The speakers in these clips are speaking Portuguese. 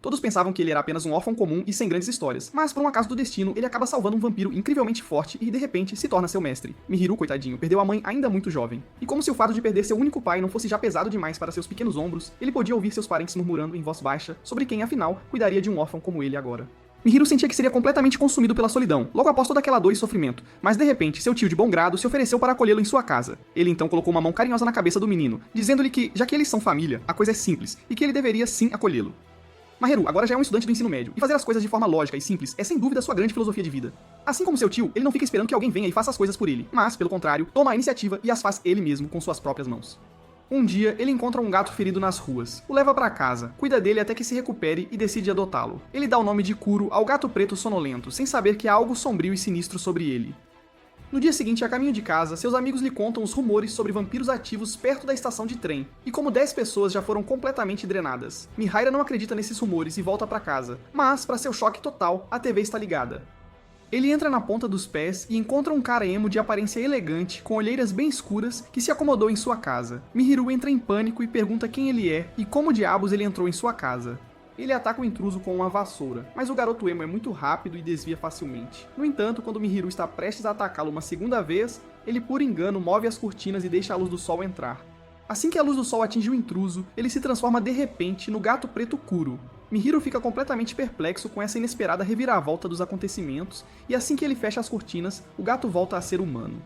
Todos pensavam que ele era apenas um órfão comum e sem grandes histórias, mas por um acaso do destino, ele acaba salvando um vampiro incrivelmente forte e de repente se torna seu mestre. Mihiru, coitadinho, perdeu a mãe ainda muito jovem. E como se o fato de perder seu único pai não fosse já pesado demais para seus pequenos ombros, ele podia ouvir seus parentes murmurando em voz baixa sobre quem, afinal, cuidaria de um órfão como ele agora. Mihiru sentia que seria completamente consumido pela solidão, logo após toda aquela dor e sofrimento, mas de repente, seu tio de bom grado se ofereceu para acolhê-lo em sua casa. Ele então colocou uma mão carinhosa na cabeça do menino, dizendo-lhe que, já que eles são família, a coisa é simples, e que ele deveria sim acolhê-lo. Maheru agora já é um estudante do ensino médio, e fazer as coisas de forma lógica e simples é sem dúvida sua grande filosofia de vida. Assim como seu tio, ele não fica esperando que alguém venha e faça as coisas por ele, mas, pelo contrário, toma a iniciativa e as faz ele mesmo com suas próprias mãos. Um dia, ele encontra um gato ferido nas ruas, o leva para casa, cuida dele até que se recupere e decide adotá-lo. Ele dá o nome de Kuro ao gato preto sonolento, sem saber que há algo sombrio e sinistro sobre ele. No dia seguinte, a caminho de casa, seus amigos lhe contam os rumores sobre vampiros ativos perto da estação de trem, e como 10 pessoas já foram completamente drenadas. Mihaira não acredita nesses rumores e volta para casa, mas, para seu choque total, a TV está ligada. Ele entra na ponta dos pés e encontra um cara emo de aparência elegante, com olheiras bem escuras, que se acomodou em sua casa. Mihiru entra em pânico e pergunta quem ele é e como diabos ele entrou em sua casa. Ele ataca o intruso com uma vassoura, mas o garoto emo é muito rápido e desvia facilmente. No entanto, quando Mihiru está prestes a atacá-lo uma segunda vez, ele por engano move as cortinas e deixa a luz do sol entrar. Assim que a luz do sol atinge o intruso, ele se transforma de repente no gato preto Kuro. Mihiru fica completamente perplexo com essa inesperada reviravolta dos acontecimentos, e assim que ele fecha as cortinas, o gato volta a ser humano.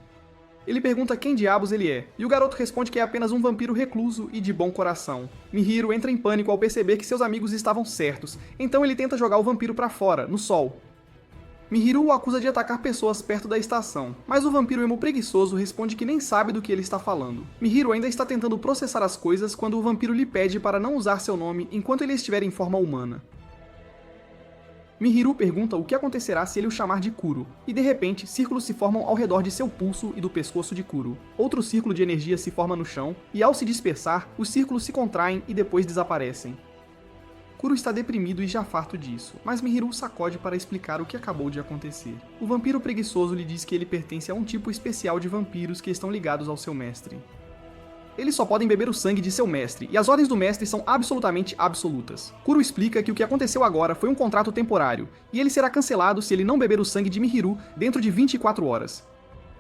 Ele pergunta quem diabos ele é, e o garoto responde que é apenas um vampiro recluso e de bom coração. Mihiru entra em pânico ao perceber que seus amigos estavam certos, então ele tenta jogar o vampiro para fora, no sol. Mihiru o acusa de atacar pessoas perto da estação, mas o vampiro emo preguiçoso responde que nem sabe do que ele está falando. Mihiru ainda está tentando processar as coisas quando o vampiro lhe pede para não usar seu nome enquanto ele estiver em forma humana. Mihiru pergunta o que acontecerá se ele o chamar de Kuro, e de repente, círculos se formam ao redor de seu pulso e do pescoço de Kuro. Outro círculo de energia se forma no chão, e ao se dispersar, os círculos se contraem e depois desaparecem. Kuro está deprimido e já farto disso, mas Mihiru sacode para explicar o que acabou de acontecer. O vampiro preguiçoso lhe diz que ele pertence a um tipo especial de vampiros que estão ligados ao seu mestre. Eles só podem beber o sangue de seu mestre, e as ordens do mestre são absolutamente absolutas. Kuro explica que o que aconteceu agora foi um contrato temporário, e ele será cancelado se ele não beber o sangue de Mihiru dentro de 24 horas.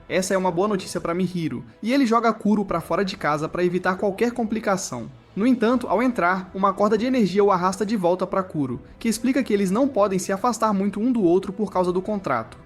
Essa é uma boa notícia para Mihiru, e ele joga Kuro para fora de casa para evitar qualquer complicação. No entanto, ao entrar, uma corda de energia o arrasta de volta para Kuro, que explica que eles não podem se afastar muito um do outro por causa do contrato.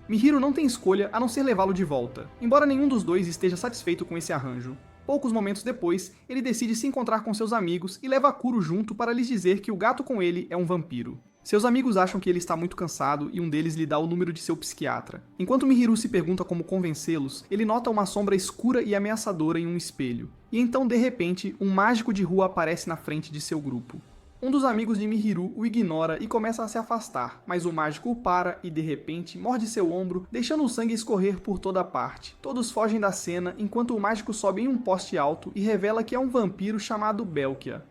Mihiru não tem escolha a não ser levá-lo de volta, embora nenhum dos dois esteja satisfeito com esse arranjo. Poucos momentos depois, ele decide se encontrar com seus amigos e leva Kuro junto para lhes dizer que o gato com ele é um vampiro. Seus amigos acham que ele está muito cansado e um deles lhe dá o número de seu psiquiatra. Enquanto Mihiru se pergunta como convencê-los, ele nota uma sombra escura e ameaçadora em um espelho. E então, de repente, um mágico de rua aparece na frente de seu grupo. Um dos amigos de Mihiru o ignora e começa a se afastar, mas o mágico o para e, de repente, morde seu ombro, deixando o sangue escorrer por toda parte. Todos fogem da cena enquanto o mágico sobe em um poste alto e revela que é um vampiro chamado Belkia.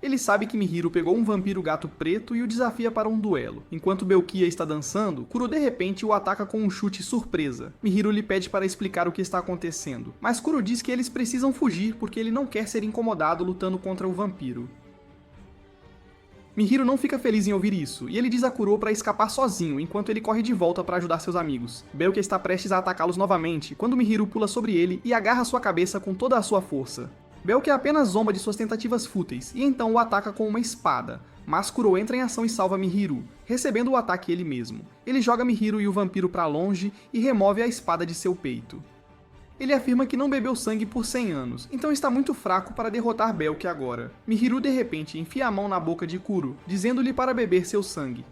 Ele sabe que Mihiru pegou um vampiro gato preto e o desafia para um duelo. Enquanto Belkia está dançando, Kuro de repente o ataca com um chute surpresa. Mihiru lhe pede para explicar o que está acontecendo, mas Kuro diz que eles precisam fugir porque ele não quer ser incomodado lutando contra o vampiro. Mihiru não fica feliz em ouvir isso, e ele diz a Kuro para escapar sozinho, enquanto ele corre de volta para ajudar seus amigos. Belkia está prestes a atacá-los novamente, quando Mihiru pula sobre ele e agarra sua cabeça com toda a sua força. Belkia apenas zomba de suas tentativas fúteis, e então o ataca com uma espada, mas Kuro entra em ação e salva Mihiru, recebendo o ataque ele mesmo. Ele joga Mihiru e o vampiro para longe e remove a espada de seu peito. Ele afirma que não bebeu sangue por 100 anos, então está muito fraco para derrotar Belkia agora. Mihiru de repente enfia a mão na boca de Kuro, dizendo-lhe para beber seu sangue.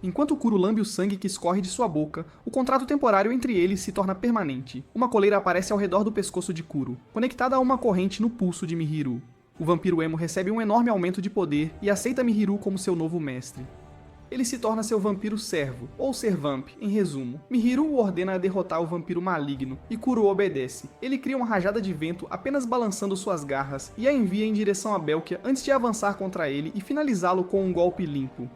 Enquanto Kuro lambe o sangue que escorre de sua boca, o contrato temporário entre eles se torna permanente. Uma coleira aparece ao redor do pescoço de Kuro, conectada a uma corrente no pulso de Mihiru. O vampiro emo recebe um enorme aumento de poder e aceita Mihiru como seu novo mestre. Ele se torna seu vampiro servo, ou servamp, em resumo. Mihiru o ordena a derrotar o vampiro maligno, e Kuro obedece. Ele cria uma rajada de vento apenas balançando suas garras, e a envia em direção a Belkia antes de avançar contra ele e finalizá-lo com um golpe limpo.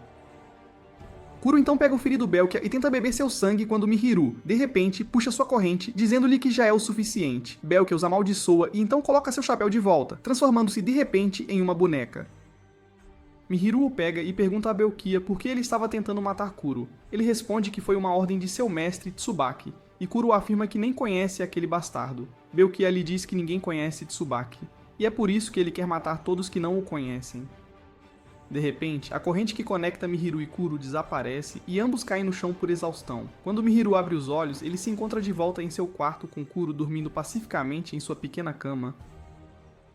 Kuro então pega o ferido Belkia e tenta beber seu sangue quando Mihiru, de repente, puxa sua corrente, dizendo-lhe que já é o suficiente. Belkia os amaldiçoa e então coloca seu chapéu de volta, transformando-se de repente em uma boneca. Mihiru o pega e pergunta a Belkia por que ele estava tentando matar Kuro. Ele responde que foi uma ordem de seu mestre, Tsubaki, e Kuro afirma que nem conhece aquele bastardo. Belkia lhe diz que ninguém conhece Tsubaki, e é por isso que ele quer matar todos que não o conhecem. De repente, a corrente que conecta Mihiru e Kuro desaparece e ambos caem no chão por exaustão. Quando Mihiru abre os olhos, ele se encontra de volta em seu quarto com Kuro dormindo pacificamente em sua pequena cama.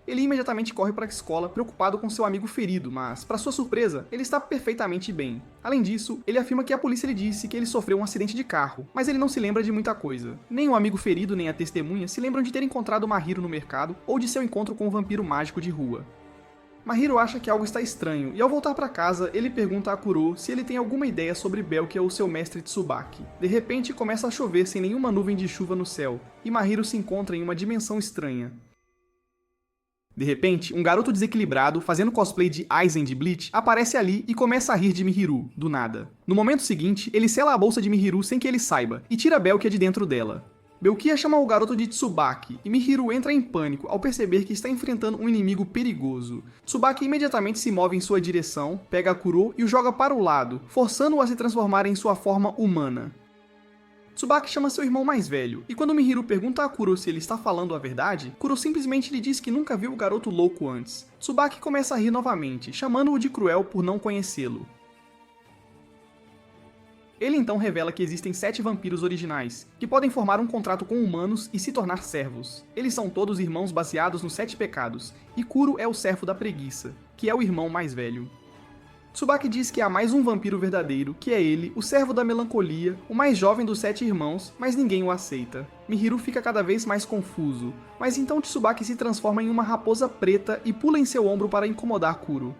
Ele imediatamente corre para a escola, preocupado com seu amigo ferido, mas, para sua surpresa, ele está perfeitamente bem. Além disso, ele afirma que a polícia lhe disse que ele sofreu um acidente de carro, mas ele não se lembra de muita coisa. Nem o amigo ferido nem a testemunha se lembram de ter encontrado Mahiro no mercado ou de seu encontro com o vampiro mágico de rua. Mahiro acha que algo está estranho, e ao voltar para casa, ele pergunta a Kuro se ele tem alguma ideia sobre Belkia ou seu mestre Tsubaki. De repente, começa a chover sem nenhuma nuvem de chuva no céu, e Mahiro se encontra em uma dimensão estranha. De repente, um garoto desequilibrado, fazendo cosplay de Aizen de Bleach, aparece ali e começa a rir de Mihiru, do nada. No momento seguinte, ele sela a bolsa de Mihiru sem que ele saiba, e tira Belkia de dentro dela. Belkia chama o garoto de Tsubaki, e Mihiru entra em pânico ao perceber que está enfrentando um inimigo perigoso. Tsubaki imediatamente se move em sua direção, pega Kuro e o joga para o lado, forçando-o a se transformar em sua forma humana. Tsubaki chama seu irmão mais velho, e quando Mihiru pergunta a Kuro se ele está falando a verdade, Kuro simplesmente lhe diz que nunca viu o garoto louco antes. Tsubaki começa a rir novamente, chamando-o de cruel por não conhecê-lo. Ele então revela que existem 7 vampiros originais, que podem formar um contrato com humanos e se tornar servos. Eles são todos irmãos baseados nos 7 pecados, e Kuro é o servo da preguiça, que é o irmão mais velho. Tsubaki diz que há mais um vampiro verdadeiro, que é ele, o servo da melancolia, o mais jovem dos 7 irmãos, mas ninguém o aceita. Mihiru fica cada vez mais confuso, mas então Tsubaki se transforma em uma raposa preta e pula em seu ombro para incomodar Kuro.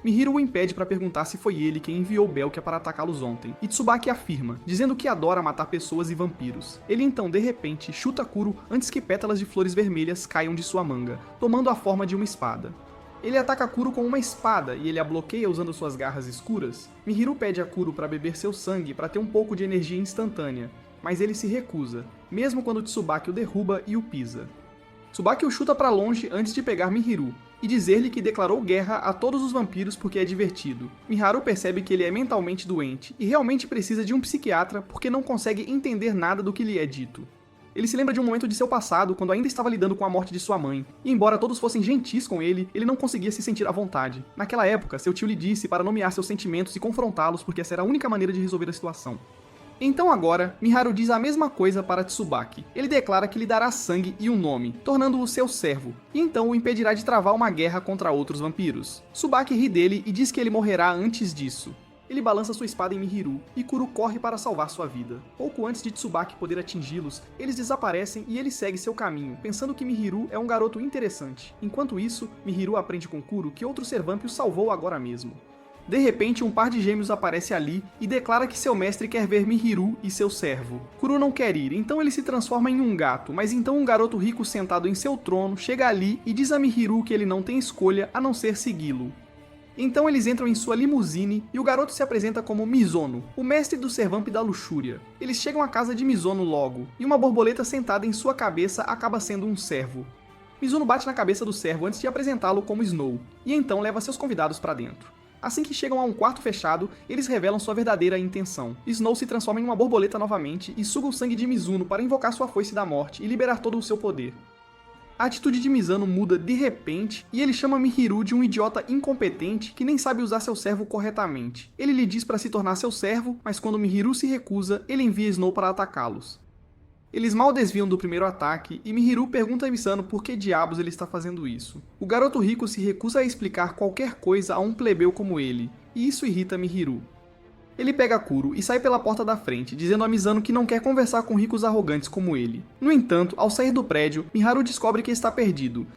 Mihiru o impede para perguntar se foi ele quem enviou Belkia para atacá-los ontem, e Tsubaki afirma, dizendo que adora matar pessoas e vampiros. Ele então, de repente, chuta Kuro antes que pétalas de flores vermelhas caiam de sua manga, tomando a forma de uma espada. Ele ataca Kuro com uma espada e ele a bloqueia usando suas garras escuras. Mihiru pede a Kuro para beber seu sangue para ter um pouco de energia instantânea, mas ele se recusa, mesmo quando Tsubaki o derruba e o pisa. Tsubaki o chuta para longe antes de pegar Mihiru, e dizer-lhe que declarou guerra a todos os vampiros porque é divertido. Miharu percebe que ele é mentalmente doente e realmente precisa de um psiquiatra porque não consegue entender nada do que lhe é dito. Ele se lembra de um momento de seu passado, quando ainda estava lidando com a morte de sua mãe, e embora todos fossem gentis com ele, ele não conseguia se sentir à vontade. Naquela época, seu tio lhe disse para nomear seus sentimentos e confrontá-los porque essa era a única maneira de resolver a situação. Então agora, Miharu diz a mesma coisa para Tsubaki. Ele declara que lhe dará sangue e um nome, tornando-o seu servo, e então o impedirá de travar uma guerra contra outros vampiros. Tsubaki ri dele e diz que ele morrerá antes disso. Ele balança sua espada em Mihiru, e Kuro corre para salvar sua vida. Pouco antes de Tsubaki poder atingi-los, eles desaparecem e ele segue seu caminho, pensando que Mihiru é um garoto interessante. Enquanto isso, Mihiru aprende com Kuro que outro ser vampiro salvou agora mesmo. De repente, um par de gêmeos aparece ali e declara que seu mestre quer ver Mihiru e seu servo. Kuro não quer ir, então ele se transforma em um gato, mas então um garoto rico sentado em seu trono chega ali e diz a Mihiru que ele não tem escolha a não ser segui-lo. Então eles entram em sua limusine e o garoto se apresenta como Mizono, o mestre do Servamp da luxúria. Eles chegam à casa de Mizono logo, e uma borboleta sentada em sua cabeça acaba sendo um servo. Mizono bate na cabeça do servo antes de apresentá-lo como Snow, e então leva seus convidados para dentro. Assim que chegam a um quarto fechado, eles revelam sua verdadeira intenção. Snow se transforma em uma borboleta novamente e suga o sangue de Mizuno para invocar sua foice da morte e liberar todo o seu poder. A atitude de Mizuno muda de repente e ele chama Mihiru de um idiota incompetente que nem sabe usar seu servo corretamente. Ele lhe diz para se tornar seu servo, mas quando Mihiru se recusa, ele envia Snow para atacá-los. Eles mal desviam do primeiro ataque e Mihiru pergunta a Mizuno por que diabos ele está fazendo isso. O garoto rico se recusa a explicar qualquer coisa a um plebeu como ele, e isso irrita Mihiru. Ele pega Kuro e sai pela porta da frente, dizendo a Mizuno que não quer conversar com ricos arrogantes como ele. No entanto, ao sair do prédio, Miharu descobre que está perdido.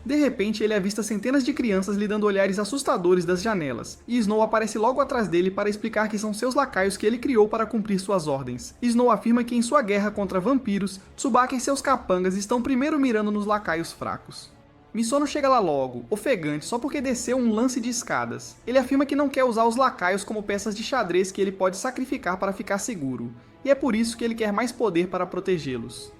De repente, ele avista centenas de crianças lhe dando olhares assustadores das janelas, e Snow aparece logo atrás dele para explicar que são seus lacaios que ele criou para cumprir suas ordens. Snow afirma que em sua guerra contra vampiros, Tsubaki e seus capangas estão primeiro mirando nos lacaios fracos. Misono chega lá logo, ofegante só porque desceu um lance de escadas. Ele afirma que não quer usar os lacaios como peças de xadrez que ele pode sacrificar para ficar seguro, e é por isso que ele quer mais poder para protegê-los.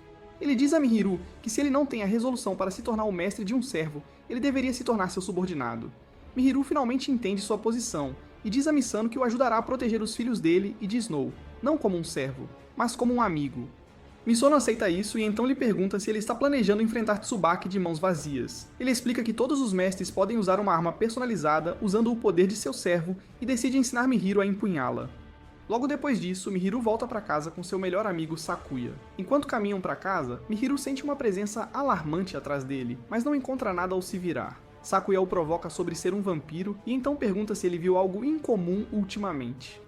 Ele diz a Mihiru que se ele não tem a resolução para se tornar o mestre de um servo, ele deveria se tornar seu subordinado. Mihiru finalmente entende sua posição, e diz a Misano que o ajudará a proteger os filhos dele e de Snow, não como um servo, mas como um amigo. Misono aceita isso e então lhe pergunta se ele está planejando enfrentar Tsubaki de mãos vazias. Ele explica que todos os mestres podem usar uma arma personalizada usando o poder de seu servo e decide ensinar Mihiru a empunhá-la. Logo depois disso, Mihiru volta para casa com seu melhor amigo Sakuya. Enquanto caminham para casa, Mihiru sente uma presença alarmante atrás dele, mas não encontra nada ao se virar. Sakuya o provoca sobre ser um vampiro e então pergunta se ele viu algo incomum ultimamente.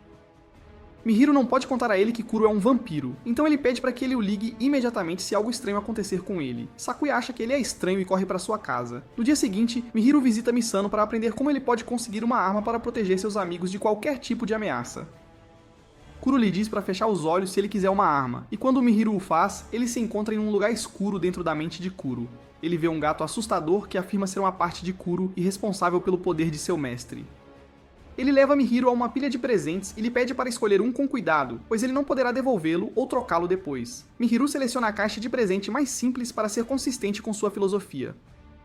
Mihiru não pode contar a ele que Kuro é um vampiro, então ele pede para que ele o ligue imediatamente se algo estranho acontecer com ele. Sakuya acha que ele é estranho e corre para sua casa. No dia seguinte, Mihiru visita Misano para aprender como ele pode conseguir uma arma para proteger seus amigos de qualquer tipo de ameaça. Kuro lhe diz para fechar os olhos se ele quiser uma arma, e quando Mihiru o faz, ele se encontra em um lugar escuro dentro da mente de Kuro. Ele vê um gato assustador que afirma ser uma parte de Kuro e responsável pelo poder de seu mestre. Ele leva Mihiru a uma pilha de presentes e lhe pede para escolher um com cuidado, pois ele não poderá devolvê-lo ou trocá-lo depois. Mihiru seleciona a caixa de presente mais simples para ser consistente com sua filosofia.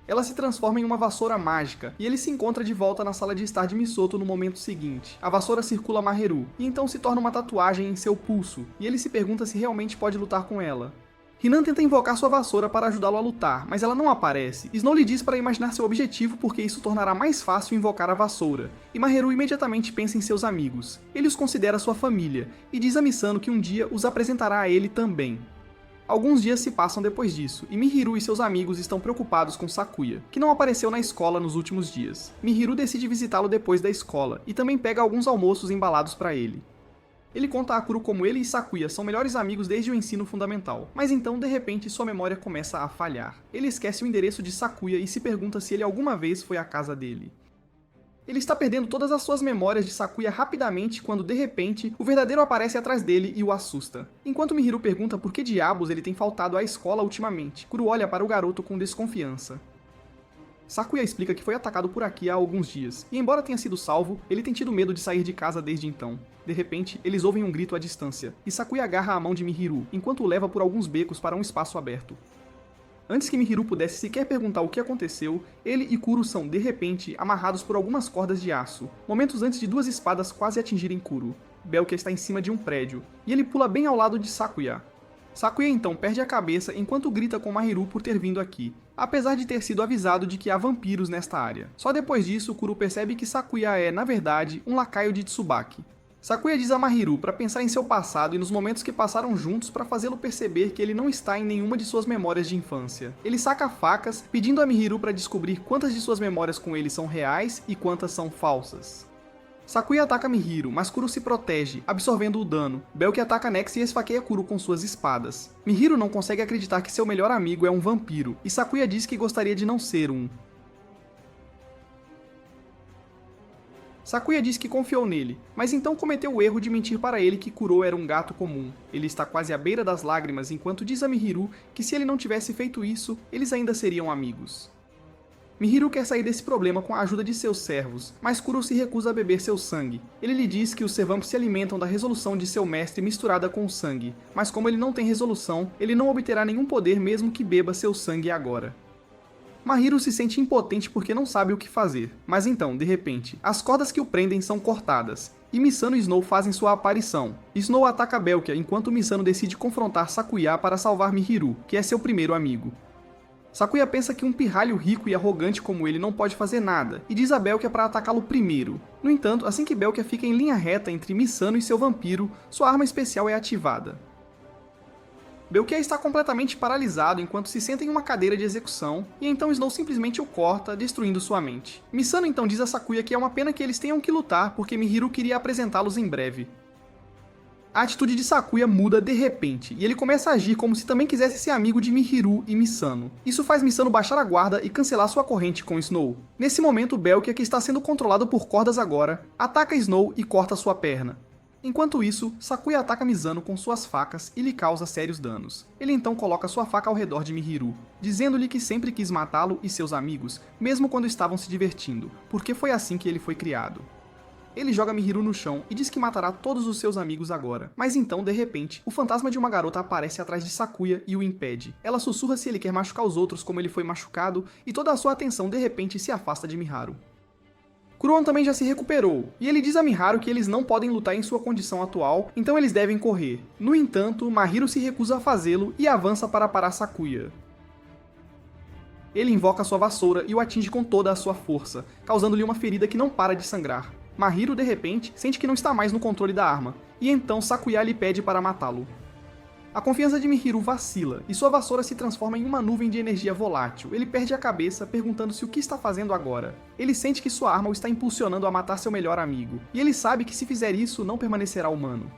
Ela se transforma em uma vassoura mágica, e ele se encontra de volta na sala de estar de Misoto no momento seguinte. A vassoura circula Mahiru, e então se torna uma tatuagem em seu pulso, e ele se pergunta se realmente pode lutar com ela. Hinan tenta invocar sua vassoura para ajudá-lo a lutar, mas ela não aparece. Snow lhe diz para imaginar seu objetivo porque isso tornará mais fácil invocar a vassoura, e Mahiru imediatamente pensa em seus amigos. Ele os considera sua família, e diz a Misano que um dia os apresentará a ele também. Alguns dias se passam depois disso, e Mihiru e seus amigos estão preocupados com Sakuya, que não apareceu na escola nos últimos dias. Mihiru decide visitá-lo depois da escola, e também pega alguns almoços embalados para ele. Ele conta a Kuro como ele e Sakuya são melhores amigos desde o ensino fundamental, mas então, de repente, sua memória começa a falhar. Ele esquece o endereço de Sakuya e se pergunta se ele alguma vez foi à casa dele. Ele está perdendo todas as suas memórias de Sakuya rapidamente quando, de repente, o verdadeiro aparece atrás dele e o assusta. Enquanto Mihiru pergunta por que diabos ele tem faltado à escola ultimamente, Kuro olha para o garoto com desconfiança. Sakuya explica que foi atacado por aqui há alguns dias, e embora tenha sido salvo, ele tem tido medo de sair de casa desde então. De repente, eles ouvem um grito à distância, e Sakuya agarra a mão de Mihiru, enquanto o leva por alguns becos para um espaço aberto. Antes que Mihiru pudesse sequer perguntar o que aconteceu, ele e Kuro são, de repente, amarrados por algumas cordas de aço, momentos antes de duas espadas quase atingirem Kuro. Belkia está em cima de um prédio, e ele pula bem ao lado de Sakuya. Sakuya então perde a cabeça enquanto grita com Mahiru por ter vindo aqui, apesar de ter sido avisado de que há vampiros nesta área. Só depois disso, Kuro percebe que Sakuya é, na verdade, um lacaio de Tsubaki. Sakuya diz a Mahiru para pensar em seu passado e nos momentos que passaram juntos para fazê-lo perceber que ele não está em nenhuma de suas memórias de infância. Ele saca facas, pedindo a Mihiru para descobrir quantas de suas memórias com ele são reais e quantas são falsas. Sakuya ataca Mihiru, mas Kuro se protege, absorvendo o dano. Belkia ataca Nex e esfaqueia Kuro com suas espadas. Mihiru não consegue acreditar que seu melhor amigo é um vampiro, e Sakuya diz que gostaria de não ser um. Sakuya diz que confiou nele, mas então cometeu o erro de mentir para ele que Kuro era um gato comum. Ele está quase à beira das lágrimas enquanto diz a Mihiru que se ele não tivesse feito isso, eles ainda seriam amigos. Mihiru quer sair desse problema com a ajuda de seus servos, mas Kuro se recusa a beber seu sangue. Ele lhe diz que os servamps se alimentam da resolução de seu mestre misturada com o sangue, mas como ele não tem resolução, ele não obterá nenhum poder mesmo que beba seu sangue agora. Mahiru se sente impotente porque não sabe o que fazer, mas então, de repente, as cordas que o prendem são cortadas, e Misano e Snow fazem sua aparição. Snow ataca Belkia enquanto Misano decide confrontar Sakuya para salvar Mihiru, que é seu primeiro amigo. Sakuya pensa que um pirralho rico e arrogante como ele não pode fazer nada, e diz a Belkia para atacá-lo primeiro. No entanto, assim que Belkia fica em linha reta entre Misano e seu vampiro, sua arma especial é ativada. Belkia está completamente paralisado enquanto se senta em uma cadeira de execução, e então Snow simplesmente o corta, destruindo sua mente. Misano então diz a Sakuya que é uma pena que eles tenham que lutar porque Mihiru queria apresentá-los em breve. A atitude de Sakuya muda de repente, e ele começa a agir como se também quisesse ser amigo de Mihiru e Misano. Isso faz Misano baixar a guarda e cancelar sua corrente com Snow. Nesse momento, Belkia, que está sendo controlado por cordas agora, ataca Snow e corta sua perna. Enquanto isso, Sakuya ataca Misano com suas facas e lhe causa sérios danos. Ele então coloca sua faca ao redor de Mihiru, dizendo-lhe que sempre quis matá-lo e seus amigos, mesmo quando estavam se divertindo, porque foi assim que ele foi criado. Ele joga Mihiru no chão e diz que matará todos os seus amigos agora. Mas então, de repente, o fantasma de uma garota aparece atrás de Sakuya e o impede. Ela sussurra se ele quer machucar os outros como ele foi machucado, e toda a sua atenção de repente se afasta de Miharu. Kuruon também já se recuperou, e ele diz a Miharu que eles não podem lutar em sua condição atual, então eles devem correr. No entanto, Mahiro se recusa a fazê-lo e avança para parar Sakuya. Ele invoca sua vassoura e o atinge com toda a sua força, causando-lhe uma ferida que não para de sangrar. Mahiro, de repente, sente que não está mais no controle da arma, e então Sakuya lhe pede para matá-lo. A confiança de Mihiru vacila, e sua vassoura se transforma em uma nuvem de energia volátil. Ele perde a cabeça, perguntando-se o que está fazendo agora. Ele sente que sua arma o está impulsionando a matar seu melhor amigo, e ele sabe que se fizer isso, não permanecerá humano.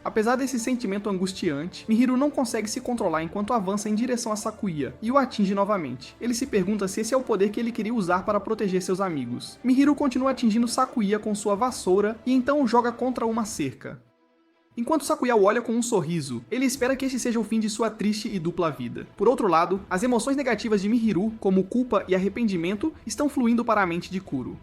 Apesar desse sentimento angustiante, Mihiru não consegue se controlar enquanto avança em direção a Sakuya, e o atinge novamente. Ele se pergunta se esse é o poder que ele queria usar para proteger seus amigos. Mihiru continua atingindo Sakuya com sua vassoura, e então o joga contra uma cerca. Enquanto Sakuya o olha com um sorriso, ele espera que este seja o fim de sua triste e dupla vida. Por outro lado, as emoções negativas de Mihiru, como culpa e arrependimento, estão fluindo para a mente de Kuro.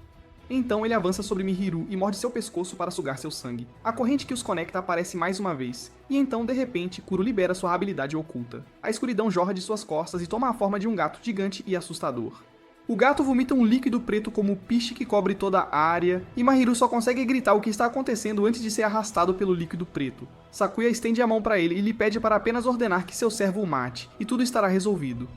Então ele avança sobre Mihiru e morde seu pescoço para sugar seu sangue. A corrente que os conecta aparece mais uma vez, e então, de repente, Kuro libera sua habilidade oculta. A escuridão jorra de suas costas e toma a forma de um gato gigante e assustador. O gato vomita um líquido preto como piche que cobre toda a área, e Mihiru só consegue gritar o que está acontecendo antes de ser arrastado pelo líquido preto. Sakuya estende a mão para ele e lhe pede para apenas ordenar que seu servo o mate, e tudo estará resolvido.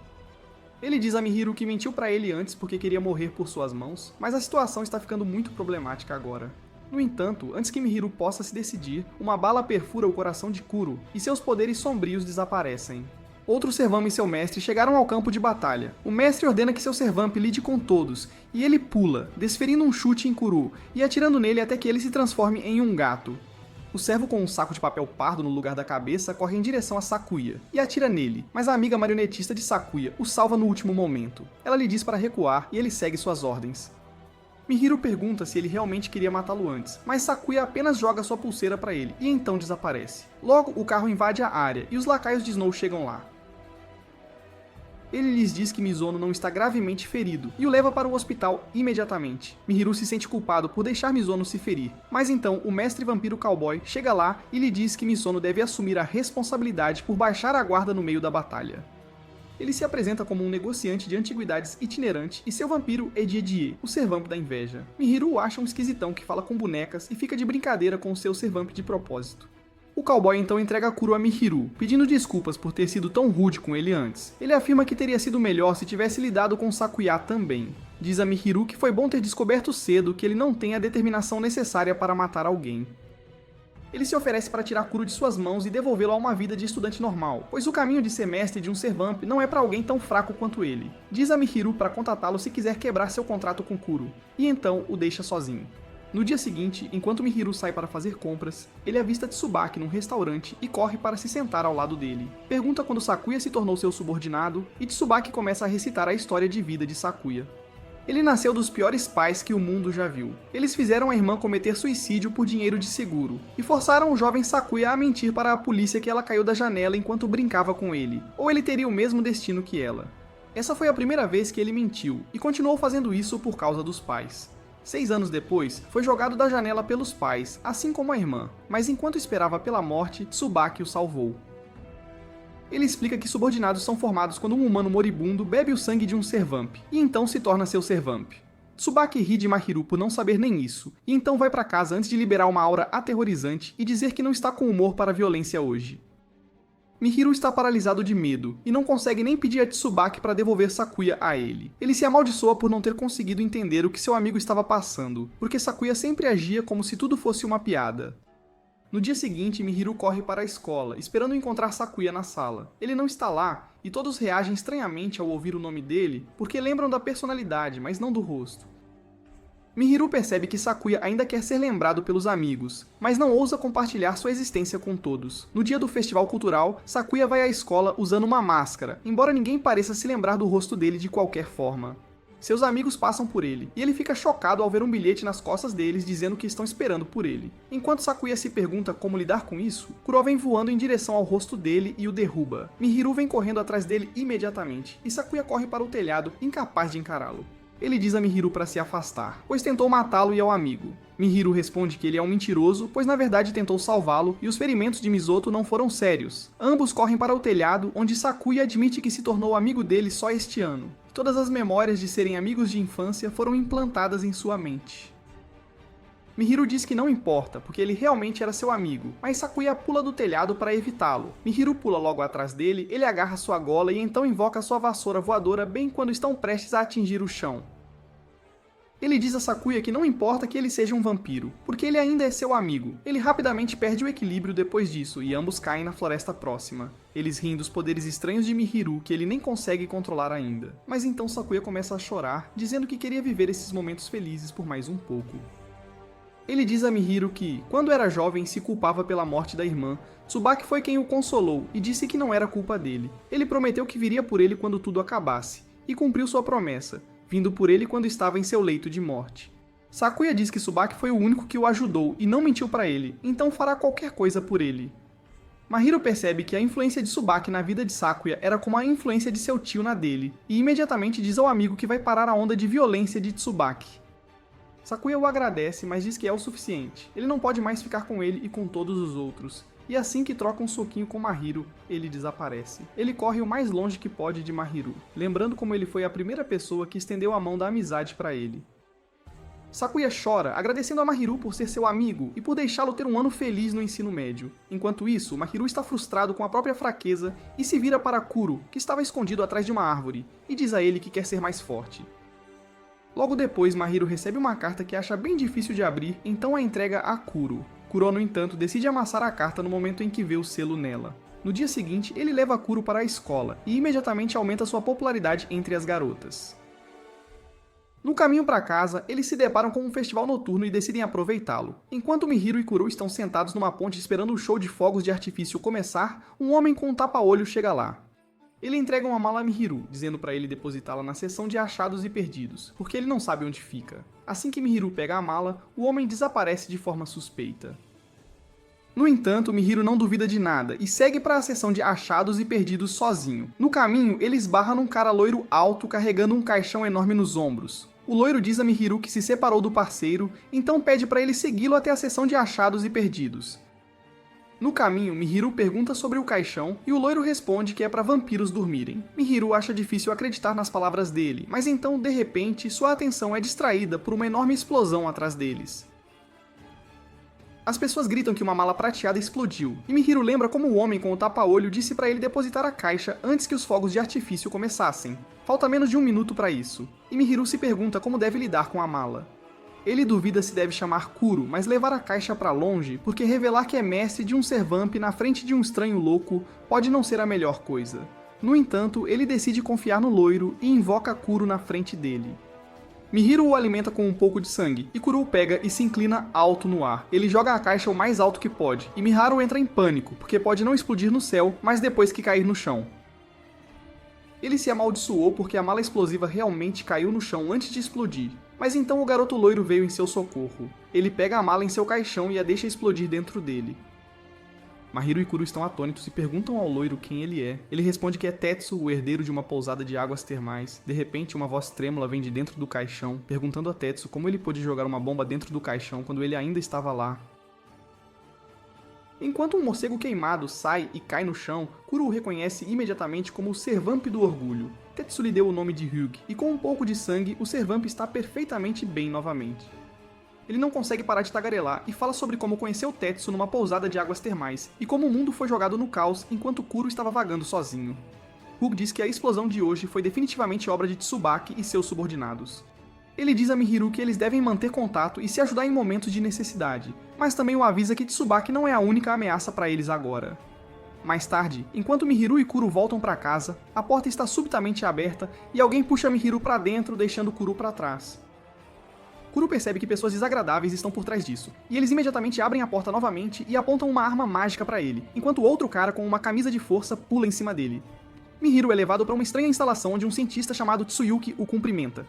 Ele diz a Mihiru que mentiu para ele antes porque queria morrer por suas mãos, mas a situação está ficando muito problemática agora. No entanto, antes que Mihiru possa se decidir, uma bala perfura o coração de Kuro, e seus poderes sombrios desaparecem. Outro Servamp e seu mestre chegaram ao campo de batalha. O mestre ordena que seu Servamp lide com todos, e ele pula, desferindo um chute em Kuro, e atirando nele até que ele se transforme em um gato. O servo com um saco de papel pardo no lugar da cabeça corre em direção a Sakuya e atira nele, mas a amiga marionetista de Sakuya o salva no último momento. Ela lhe diz para recuar e ele segue suas ordens. Mihiru pergunta se ele realmente queria matá-lo antes, mas Sakuya apenas joga sua pulseira para ele e então desaparece. Logo, o carro invade a área e os lacaios de Snow chegam lá. Ele lhes diz que Mizono não está gravemente ferido e o leva para o hospital imediatamente. Mihiru se sente culpado por deixar Mizono se ferir, mas então o mestre vampiro cowboy chega lá e lhe diz que Mizono deve assumir a responsabilidade por baixar a guarda no meio da batalha. Ele se apresenta como um negociante de antiguidades itinerante e seu vampiro é Diedie, o Servamp da inveja. Mihiru o acha um esquisitão que fala com bonecas e fica de brincadeira com o seu Servamp de propósito. O cowboy então entrega Kuro a Mihiru, pedindo desculpas por ter sido tão rude com ele antes. Ele afirma que teria sido melhor se tivesse lidado com Sakuya também. Diz a Mihiru que foi bom ter descoberto cedo que ele não tem a determinação necessária para matar alguém. Ele se oferece para tirar Kuro de suas mãos e devolvê-lo a uma vida de estudante normal, pois o caminho de ser mestre de um Servamp não é para alguém tão fraco quanto ele. Diz a Mihiru para contatá-lo se quiser quebrar seu contrato com Kuro, e então o deixa sozinho. No dia seguinte, enquanto Mihiru sai para fazer compras, ele avista Tsubaki num restaurante e corre para se sentar ao lado dele. Pergunta quando Sakuya se tornou seu subordinado, e Tsubaki começa a recitar a história de vida de Sakuya. Ele nasceu dos piores pais que o mundo já viu. Eles fizeram a irmã cometer suicídio por dinheiro de seguro, e forçaram o jovem Sakuya a mentir para a polícia que ela caiu da janela enquanto brincava com ele, ou ele teria o mesmo destino que ela. Essa foi a primeira vez que ele mentiu, e continuou fazendo isso por causa dos pais. 6 anos depois, foi jogado da janela pelos pais, assim como a irmã, mas enquanto esperava pela morte, Tsubaki o salvou. Ele explica que subordinados são formados quando um humano moribundo bebe o sangue de um Servamp, e então se torna seu Servamp. Tsubaki ri de Mihiru por não saber nem isso, e então vai para casa antes de liberar uma aura aterrorizante e dizer que não está com humor para a violência hoje. Mihiru está paralisado de medo, e não consegue nem pedir a Tsubaki para devolver Sakuya a ele. Ele se amaldiçoa por não ter conseguido entender o que seu amigo estava passando, porque Sakuya sempre agia como se tudo fosse uma piada. No dia seguinte, Mihiru corre para a escola, esperando encontrar Sakuya na sala. Ele não está lá, e todos reagem estranhamente ao ouvir o nome dele, porque lembram da personalidade, mas não do rosto. Mihiru percebe que Sakuya ainda quer ser lembrado pelos amigos, mas não ousa compartilhar sua existência com todos. No dia do festival cultural, Sakuya vai à escola usando uma máscara, embora ninguém pareça se lembrar do rosto dele de qualquer forma. Seus amigos passam por ele, e ele fica chocado ao ver um bilhete nas costas deles dizendo que estão esperando por ele. Enquanto Sakuya se pergunta como lidar com isso, Kuro vem voando em direção ao rosto dele e o derruba. Mihiru vem correndo atrás dele imediatamente, e Sakuya corre para o telhado, incapaz de encará-lo. Ele diz a Mihiru para se afastar, pois tentou matá-lo e ao amigo. Mihiru responde que ele é um mentiroso, pois na verdade tentou salvá-lo e os ferimentos de Mizoto não foram sérios. Ambos correm para o telhado, onde Sakuya admite que se tornou amigo dele só este ano. Todas as memórias de serem amigos de infância foram implantadas em sua mente. Mihiru diz que não importa, porque ele realmente era seu amigo, mas Sakuya pula do telhado para evitá-lo. Mihiru pula logo atrás dele, ele agarra sua gola e então invoca sua vassoura voadora bem quando estão prestes a atingir o chão. Ele diz a Sakuya que não importa que ele seja um vampiro, porque ele ainda é seu amigo. Ele rapidamente perde o equilíbrio depois disso, e ambos caem na floresta próxima. Eles riem dos poderes estranhos de Mihiru, que ele nem consegue controlar ainda. Mas então Sakuya começa a chorar, dizendo que queria viver esses momentos felizes por mais um pouco. Ele diz a Mihiru que, quando era jovem, se culpava pela morte da irmã. Tsubaki foi quem o consolou e disse que não era culpa dele. Ele prometeu que viria por ele quando tudo acabasse, e cumpriu sua promessa, vindo por ele quando estava em seu leito de morte. Sakuya diz que Tsubaki foi o único que o ajudou e não mentiu para ele, então fará qualquer coisa por ele. Mahiro percebe que a influência de Tsubaki na vida de Sakuya era como a influência de seu tio na dele, e imediatamente diz ao amigo que vai parar a onda de violência de Tsubaki. Sakuya o agradece, mas diz que é o suficiente. Ele não pode mais ficar com ele e com todos os outros. E assim que troca um soquinho com Mahiro, ele desaparece. Ele corre o mais longe que pode de Mahiro, lembrando como ele foi a primeira pessoa que estendeu a mão da amizade para ele. Sakuya chora, agradecendo a Mahiro por ser seu amigo e por deixá-lo ter um ano feliz no ensino médio. Enquanto isso, Mahiro está frustrado com a própria fraqueza e se vira para Kuro, que estava escondido atrás de uma árvore, e diz a ele que quer ser mais forte. Logo depois, Mahiro recebe uma carta que acha bem difícil de abrir, então a entrega a Kuro. Kuro, no entanto, decide amassar a carta no momento em que vê o selo nela. No dia seguinte, ele leva Kuro para a escola, e imediatamente aumenta sua popularidade entre as garotas. No caminho para casa, eles se deparam com um festival noturno e decidem aproveitá-lo. Enquanto Mihiru e Kuro estão sentados numa ponte esperando o show de fogos de artifício começar, um homem com um tapa-olho chega lá. Ele entrega uma mala a Mihiru, dizendo para ele depositá-la na seção de achados e perdidos, porque ele não sabe onde fica. Assim que Mihiru pega a mala, o homem desaparece de forma suspeita. No entanto, Mihiru não duvida de nada e segue para a seção de achados e perdidos sozinho. No caminho, ele esbarra num cara loiro alto carregando um caixão enorme nos ombros. O loiro diz a Mihiru que se separou do parceiro, então pede para ele segui-lo até a seção de achados e perdidos. No caminho, Mihiru pergunta sobre o caixão e o loiro responde que é para vampiros dormirem. Mihiru acha difícil acreditar nas palavras dele, mas então, de repente, sua atenção é distraída por uma enorme explosão atrás deles. As pessoas gritam que uma mala prateada explodiu, e Mihiru lembra como o homem com o tapa-olho disse para ele depositar a caixa antes que os fogos de artifício começassem. Falta menos de 1 minuto para isso, e Mihiru se pergunta como deve lidar com a mala. Ele duvida se deve chamar Kuro, mas levar a caixa para longe, porque revelar que é mestre de um Servamp na frente de um estranho louco pode não ser a melhor coisa. No entanto, ele decide confiar no loiro e invoca Kuro na frente dele. Mihiru o alimenta com um pouco de sangue, e Kuro o pega e se inclina alto no ar. Ele joga a caixa o mais alto que pode, e Miharu entra em pânico, porque pode não explodir no céu, mas depois que cair no chão. Ele se amaldiçoou porque a mala explosiva realmente caiu no chão antes de explodir, mas então o garoto loiro veio em seu socorro. Ele pega a mala em seu caixão e a deixa explodir dentro dele. Mahiro e Kuro estão atônitos e perguntam ao loiro quem ele é. Ele responde que é Tetsu, o herdeiro de uma pousada de águas termais. De repente, uma voz trêmula vem de dentro do caixão, perguntando a Tetsu como ele pôde jogar uma bomba dentro do caixão quando ele ainda estava lá. Enquanto um morcego queimado sai e cai no chão, Kuro o reconhece imediatamente como o Servamp do Orgulho. Tetsu lhe deu o nome de Hyuga, e com um pouco de sangue, o Servamp está perfeitamente bem novamente. Ele não consegue parar de tagarelar e fala sobre como conheceu Tetsu numa pousada de águas termais, e como o mundo foi jogado no caos enquanto Kuro estava vagando sozinho. Hyuga diz que a explosão de hoje foi definitivamente obra de Tsubaki e seus subordinados. Ele diz a Mihiru que eles devem manter contato e se ajudar em momentos de necessidade, mas também o avisa que Tsubaki não é a única ameaça para eles agora. Mais tarde, enquanto Mihiru e Kuro voltam para casa, a porta está subitamente aberta e alguém puxa Mihiru para dentro, deixando Kuro para trás. Kuro percebe que pessoas desagradáveis estão por trás disso, e eles imediatamente abrem a porta novamente e apontam uma arma mágica para ele, enquanto outro cara com uma camisa de força pula em cima dele. Mihiru é levado para uma estranha instalação onde um cientista chamado Tsuyuki o cumprimenta.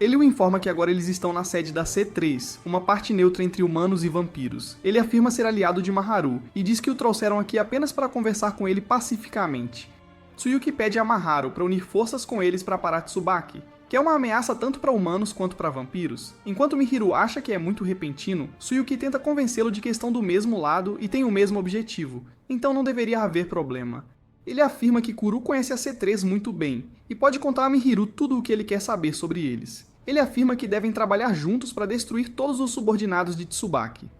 Ele o informa que agora eles estão na sede da C3, uma parte neutra entre humanos e vampiros. Ele afirma ser aliado de Maharu, e diz que o trouxeram aqui apenas para conversar com ele pacificamente. Tsuyuki pede a Maharu para unir forças com eles para parar Tsubaki, que é uma ameaça tanto para humanos quanto para vampiros. Enquanto Mihiru acha que é muito repentino, Tsuyuki tenta convencê-lo de que estão do mesmo lado e têm o mesmo objetivo, então não deveria haver problema. Ele afirma que Kuro conhece a C3 muito bem, e pode contar a Mihiru tudo o que ele quer saber sobre eles. Ele afirma que devem trabalhar juntos para destruir todos os subordinados de Tsubaki.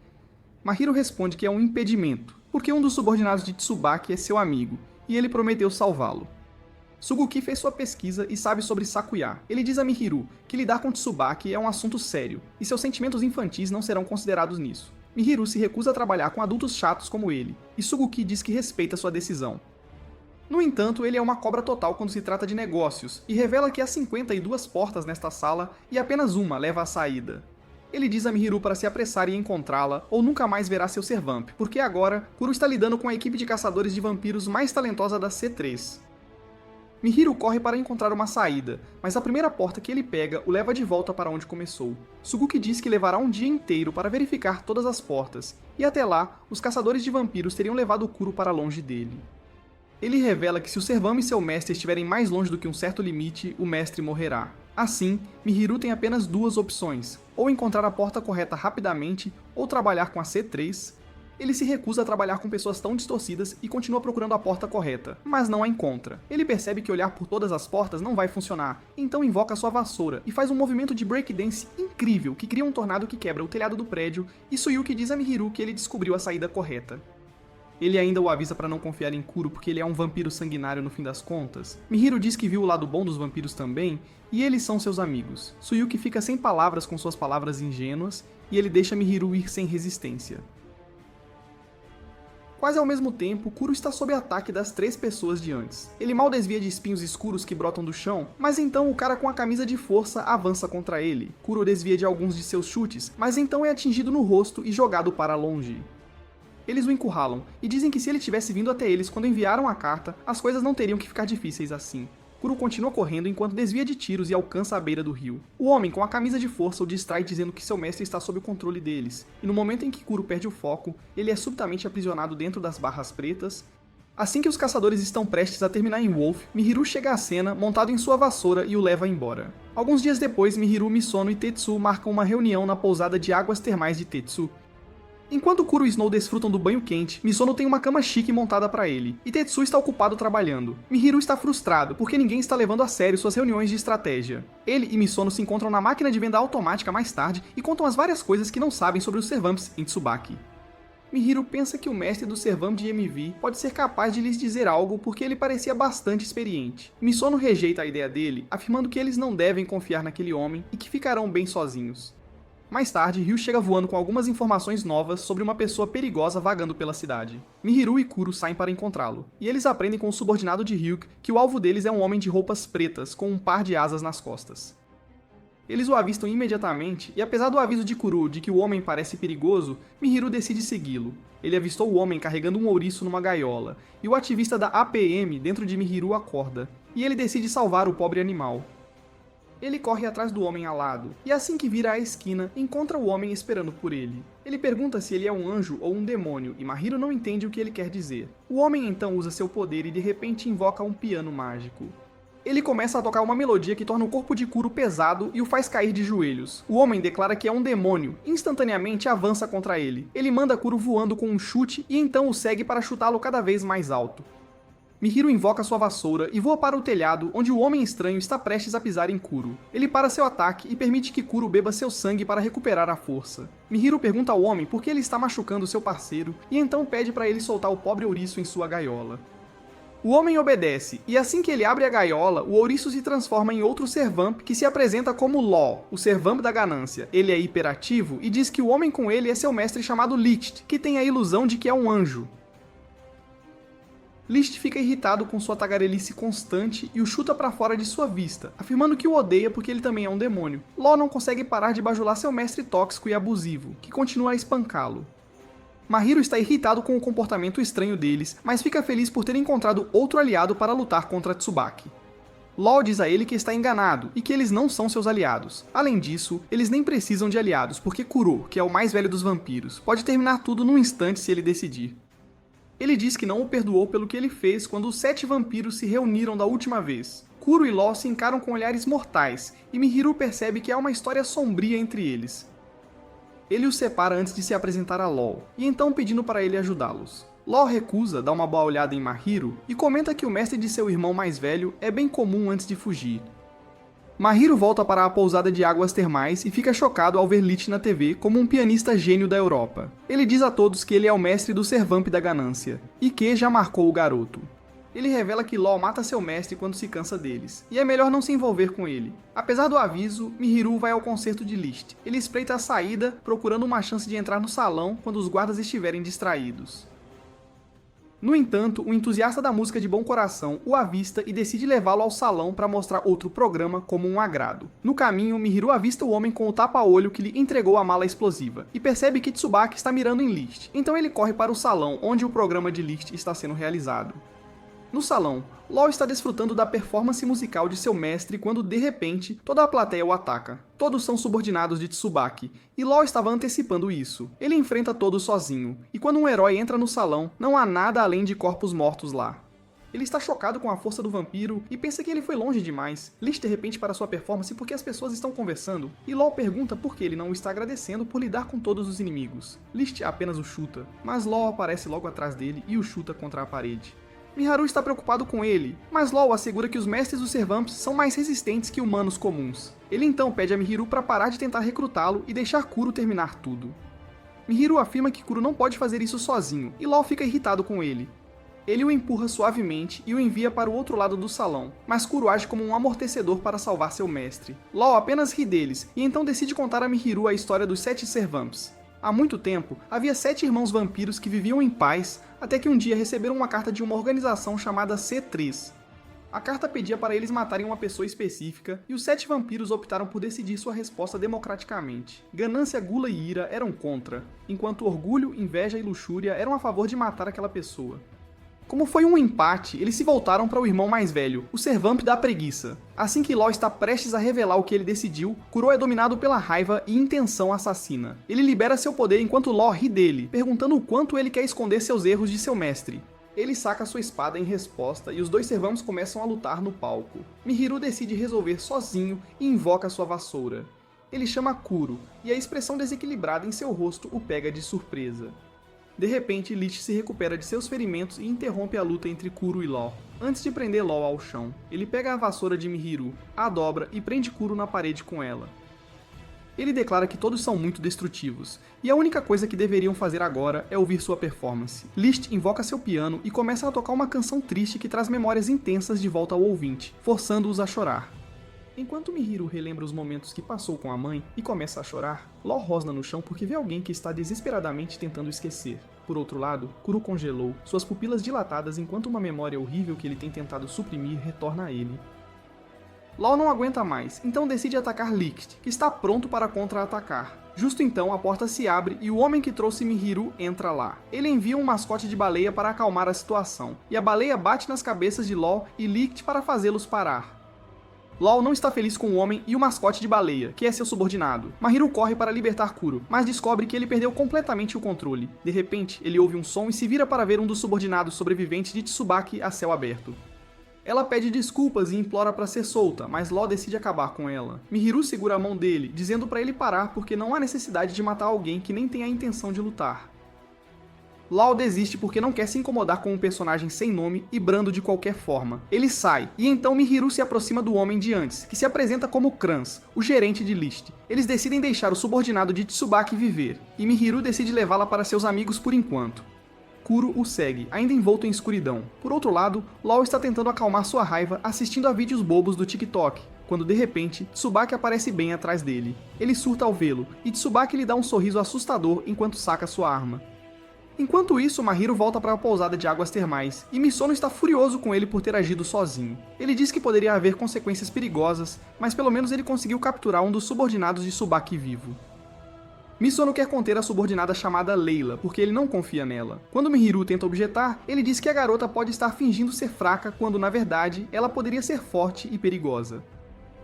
Mahiro responde que é um impedimento, porque um dos subordinados de Tsubaki é seu amigo, e ele prometeu salvá-lo. Suguki fez sua pesquisa e sabe sobre Sakuya. Ele diz a Mihiru que lidar com Tsubaki é um assunto sério, e seus sentimentos infantis não serão considerados nisso. Mihiru se recusa a trabalhar com adultos chatos como ele, e Suguki diz que respeita sua decisão. No entanto, ele é uma cobra total quando se trata de negócios, e revela que há 52 portas nesta sala e apenas uma leva à saída. Ele diz a Mihiru para se apressar e encontrá-la, ou nunca mais verá seu Servamp, porque agora, Kuro está lidando com a equipe de caçadores de vampiros mais talentosa da C3. Mihiru corre para encontrar uma saída, mas a primeira porta que ele pega o leva de volta para onde começou. Suguki diz que levará um dia inteiro para verificar todas as portas, e até lá, os caçadores de vampiros teriam levado Kuro para longe dele. Ele revela que se o Servamp e seu mestre estiverem mais longe do que um certo limite, o mestre morrerá. Assim, Mihiru tem apenas duas opções, ou encontrar a porta correta rapidamente, ou trabalhar com a C3. Ele se recusa a trabalhar com pessoas tão distorcidas e continua procurando a porta correta, mas não a encontra. Ele percebe que olhar por todas as portas não vai funcionar, então invoca sua vassoura e faz um movimento de breakdance incrível que cria um tornado que quebra o telhado do prédio, e Tsuyuki diz a Mihiru que ele descobriu a saída correta. Ele ainda o avisa para não confiar em Kuro porque ele é um vampiro sanguinário no fim das contas. Mihiru diz que viu o lado bom dos vampiros também, e eles são seus amigos. Tsuyuki fica sem palavras com suas palavras ingênuas, e ele deixa Mihiru ir sem resistência. Quase ao mesmo tempo, Kuro está sob ataque das 3 pessoas de antes. Ele mal desvia de espinhos escuros que brotam do chão, mas então o cara com a camisa de força avança contra ele. Kuro desvia de alguns de seus chutes, mas então é atingido no rosto e jogado para longe. Eles o encurralam e dizem que se ele tivesse vindo até eles quando enviaram a carta, as coisas não teriam que ficar difíceis assim. Kuro continua correndo enquanto desvia de tiros e alcança a beira do rio. O homem com a camisa de força o distrai dizendo que seu mestre está sob o controle deles, e no momento em que Kuro perde o foco, ele é subitamente aprisionado dentro das barras pretas. Assim que os caçadores estão prestes a terminar em Wolf, Mihiru chega à cena montado em sua vassoura e o leva embora. Alguns dias depois, Mihiru, Misono e Tetsu marcam uma reunião na pousada de águas termais de Tetsu. Enquanto Kuro e Snow desfrutam do banho quente, Misono tem uma cama chique montada para ele, e Tetsu está ocupado trabalhando. Mihiru está frustrado, porque ninguém está levando a sério suas reuniões de estratégia. Ele e Misono se encontram na máquina de venda automática mais tarde e contam as várias coisas que não sabem sobre os Servamps em Tsubaki. Mihiru pensa que o mestre do Servamp de MV pode ser capaz de lhes dizer algo porque ele parecia bastante experiente. Misono rejeita a ideia dele, afirmando que eles não devem confiar naquele homem e que ficarão bem sozinhos. Mais tarde, Ryu chega voando com algumas informações novas sobre uma pessoa perigosa vagando pela cidade. Mihiru e Kuro saem para encontrá-lo, e eles aprendem com o subordinado de Ryuk que o alvo deles é um homem de roupas pretas com um par de asas nas costas. Eles o avistam imediatamente, e apesar do aviso de Kuro de que o homem parece perigoso, Mihiru decide segui-lo. Ele avistou o homem carregando um ouriço numa gaiola, e o ativista da APM dentro de Mihiru acorda, e ele decide salvar o pobre animal. Ele corre atrás do homem alado, e assim que vira a esquina, encontra o homem esperando por ele. Ele pergunta se ele é um anjo ou um demônio, e Mihiru não entende o que ele quer dizer. O homem então usa seu poder e de repente invoca um piano mágico. Ele começa a tocar uma melodia que torna o corpo de Kuro pesado e o faz cair de joelhos. O homem declara que é um demônio, e instantaneamente avança contra ele. Ele manda Kuro voando com um chute e então o segue para chutá-lo cada vez mais alto. Mihiru invoca sua vassoura e voa para o telhado, onde o homem estranho está prestes a pisar em Kuro. Ele para seu ataque e permite que Kuro beba seu sangue para recuperar a força. Mihiru pergunta ao homem por que ele está machucando seu parceiro, e então pede para ele soltar o pobre ouriço em sua gaiola. O homem obedece, e assim que ele abre a gaiola, o ouriço se transforma em outro Servamp que se apresenta como Law, o Servamp da ganância. Ele é hiperativo e diz que o homem com ele é seu mestre chamado Licht, que tem a ilusão de que é um anjo. Licht fica irritado com sua tagarelice constante e o chuta para fora de sua vista, afirmando que o odeia porque ele também é um demônio. Law não consegue parar de bajular seu mestre tóxico e abusivo, que continua a espancá-lo. Mahiro está irritado com o comportamento estranho deles, mas fica feliz por ter encontrado outro aliado para lutar contra Tsubaki. Law diz a ele que está enganado e que eles não são seus aliados. Além disso, eles nem precisam de aliados, porque Kuro, que é o mais velho dos vampiros, pode terminar tudo num instante se ele decidir. Ele diz que não o perdoou pelo que ele fez quando os 7 vampiros se reuniram da última vez. Kuro e Law se encaram com olhares mortais, e Mihiru percebe que há uma história sombria entre eles. Ele os separa antes de se apresentar a Law, e então pedindo para ele ajudá-los. Law recusa, dá uma boa olhada em Mahiro e comenta que o mestre de seu irmão mais velho é bem comum antes de fugir. Mahiro volta para a pousada de águas termais e fica chocado ao ver Lich na TV como um pianista gênio da Europa. Ele diz a todos que ele é o mestre do Servamp da Ganância, e que já marcou o garoto. Ele revela que Law mata seu mestre quando se cansa deles, e é melhor não se envolver com ele. Apesar do aviso, Mihiru vai ao concerto de Lich. Ele espreita a saída, procurando uma chance de entrar no salão quando os guardas estiverem distraídos. No entanto, um entusiasta da música de bom coração o avista e decide levá-lo ao salão para mostrar outro programa como um agrado. No caminho, Mihiru avista o homem com o tapa-olho que lhe entregou a mala explosiva, e percebe que Tsubaki está mirando em Lich, então ele corre para o salão onde o programa de Lich está sendo realizado. No salão, Law está desfrutando da performance musical de seu mestre quando, de repente, toda a plateia o ataca. Todos são subordinados de Tsubaki, e Law estava antecipando isso. Ele enfrenta todos sozinho, e quando um herói entra no salão, não há nada além de corpos mortos lá. Ele está chocado com a força do vampiro e pensa que ele foi longe demais. Lich de repente para sua performance porque as pessoas estão conversando, e Law pergunta por que ele não o está agradecendo por lidar com todos os inimigos. Lich apenas o chuta, mas Law aparece logo atrás dele e o chuta contra a parede. Miharu está preocupado com ele, mas Law assegura que os mestres dos Servamps são mais resistentes que humanos comuns. Ele então pede a Mihiru para parar de tentar recrutá-lo e deixar Kuro terminar tudo. Mihiru afirma que Kuro não pode fazer isso sozinho, e Law fica irritado com ele. Ele o empurra suavemente e o envia para o outro lado do salão, mas Kuro age como um amortecedor para salvar seu mestre. Law apenas ri deles, e então decide contar a Mihiru a história dos 7 Servamps. Há muito tempo, havia 7 irmãos vampiros que viviam em paz, até que um dia receberam uma carta de uma organização chamada C3. A carta pedia para eles matarem uma pessoa específica, e os 7 vampiros optaram por decidir sua resposta democraticamente. Ganância, gula e ira eram contra, enquanto orgulho, inveja e luxúria eram a favor de matar aquela pessoa. Como foi um empate, eles se voltaram para o irmão mais velho, o Servamp da Preguiça. Assim que Law está prestes a revelar o que ele decidiu, Kuro é dominado pela raiva e intenção assassina. Ele libera seu poder enquanto Law ri dele, perguntando o quanto ele quer esconder seus erros de seu mestre. Ele saca sua espada em resposta e os dois Servamps começam a lutar no palco. Mihiru decide resolver sozinho e invoca sua vassoura. Ele chama Kuro, e a expressão desequilibrada em seu rosto o pega de surpresa. De repente, Lich se recupera de seus ferimentos e interrompe a luta entre Kuro e Law. Antes de prender Law ao chão, ele pega a vassoura de Mihiru, a dobra e prende Kuro na parede com ela. Ele declara que todos são muito destrutivos, e a única coisa que deveriam fazer agora é ouvir sua performance. Lich invoca seu piano e começa a tocar uma canção triste que traz memórias intensas de volta ao ouvinte, forçando-os a chorar. Enquanto Mihiru relembra os momentos que passou com a mãe e começa a chorar, Law rosna no chão porque vê alguém que está desesperadamente tentando esquecer. Por outro lado, Kuro congelou, suas pupilas dilatadas enquanto uma memória horrível que ele tem tentado suprimir retorna a ele. Law não aguenta mais, então decide atacar Licht, que está pronto para contra-atacar. Justo então, a porta se abre e o homem que trouxe Mihiru entra lá. Ele envia um mascote de baleia para acalmar a situação, e a baleia bate nas cabeças de Law e Licht para fazê-los parar. Law não está feliz com o homem e o mascote de baleia, que é seu subordinado. Mihiru corre para libertar Kuro, mas descobre que ele perdeu completamente o controle. De repente, ele ouve um som e se vira para ver um dos subordinados sobreviventes de Tsubaki a céu aberto. Ela pede desculpas e implora para ser solta, mas Law decide acabar com ela. Mihiru segura a mão dele, dizendo para ele parar porque não há necessidade de matar alguém que nem tem a intenção de lutar. Law desiste porque não quer se incomodar com um personagem sem nome e brando de qualquer forma. Ele sai, e então Mihiru se aproxima do homem de antes, que se apresenta como Kranz, o gerente de Lich. Eles decidem deixar o subordinado de Tsubaki viver, e Mihiru decide levá-la para seus amigos por enquanto. Kuro o segue, ainda envolto em escuridão. Por outro lado, Law está tentando acalmar sua raiva assistindo a vídeos bobos do TikTok, quando de repente, Tsubaki aparece bem atrás dele. Ele surta ao vê-lo, e Tsubaki lhe dá um sorriso assustador enquanto saca sua arma. Enquanto isso, Mahiro volta para a pousada de águas termais, e Misono está furioso com ele por ter agido sozinho. Ele diz que poderia haver consequências perigosas, mas pelo menos ele conseguiu capturar um dos subordinados de Tsubaki vivo. Misono quer conter a subordinada chamada Leila, porque ele não confia nela. Quando Mihiru tenta objetar, ele diz que a garota pode estar fingindo ser fraca quando, na verdade, ela poderia ser forte e perigosa.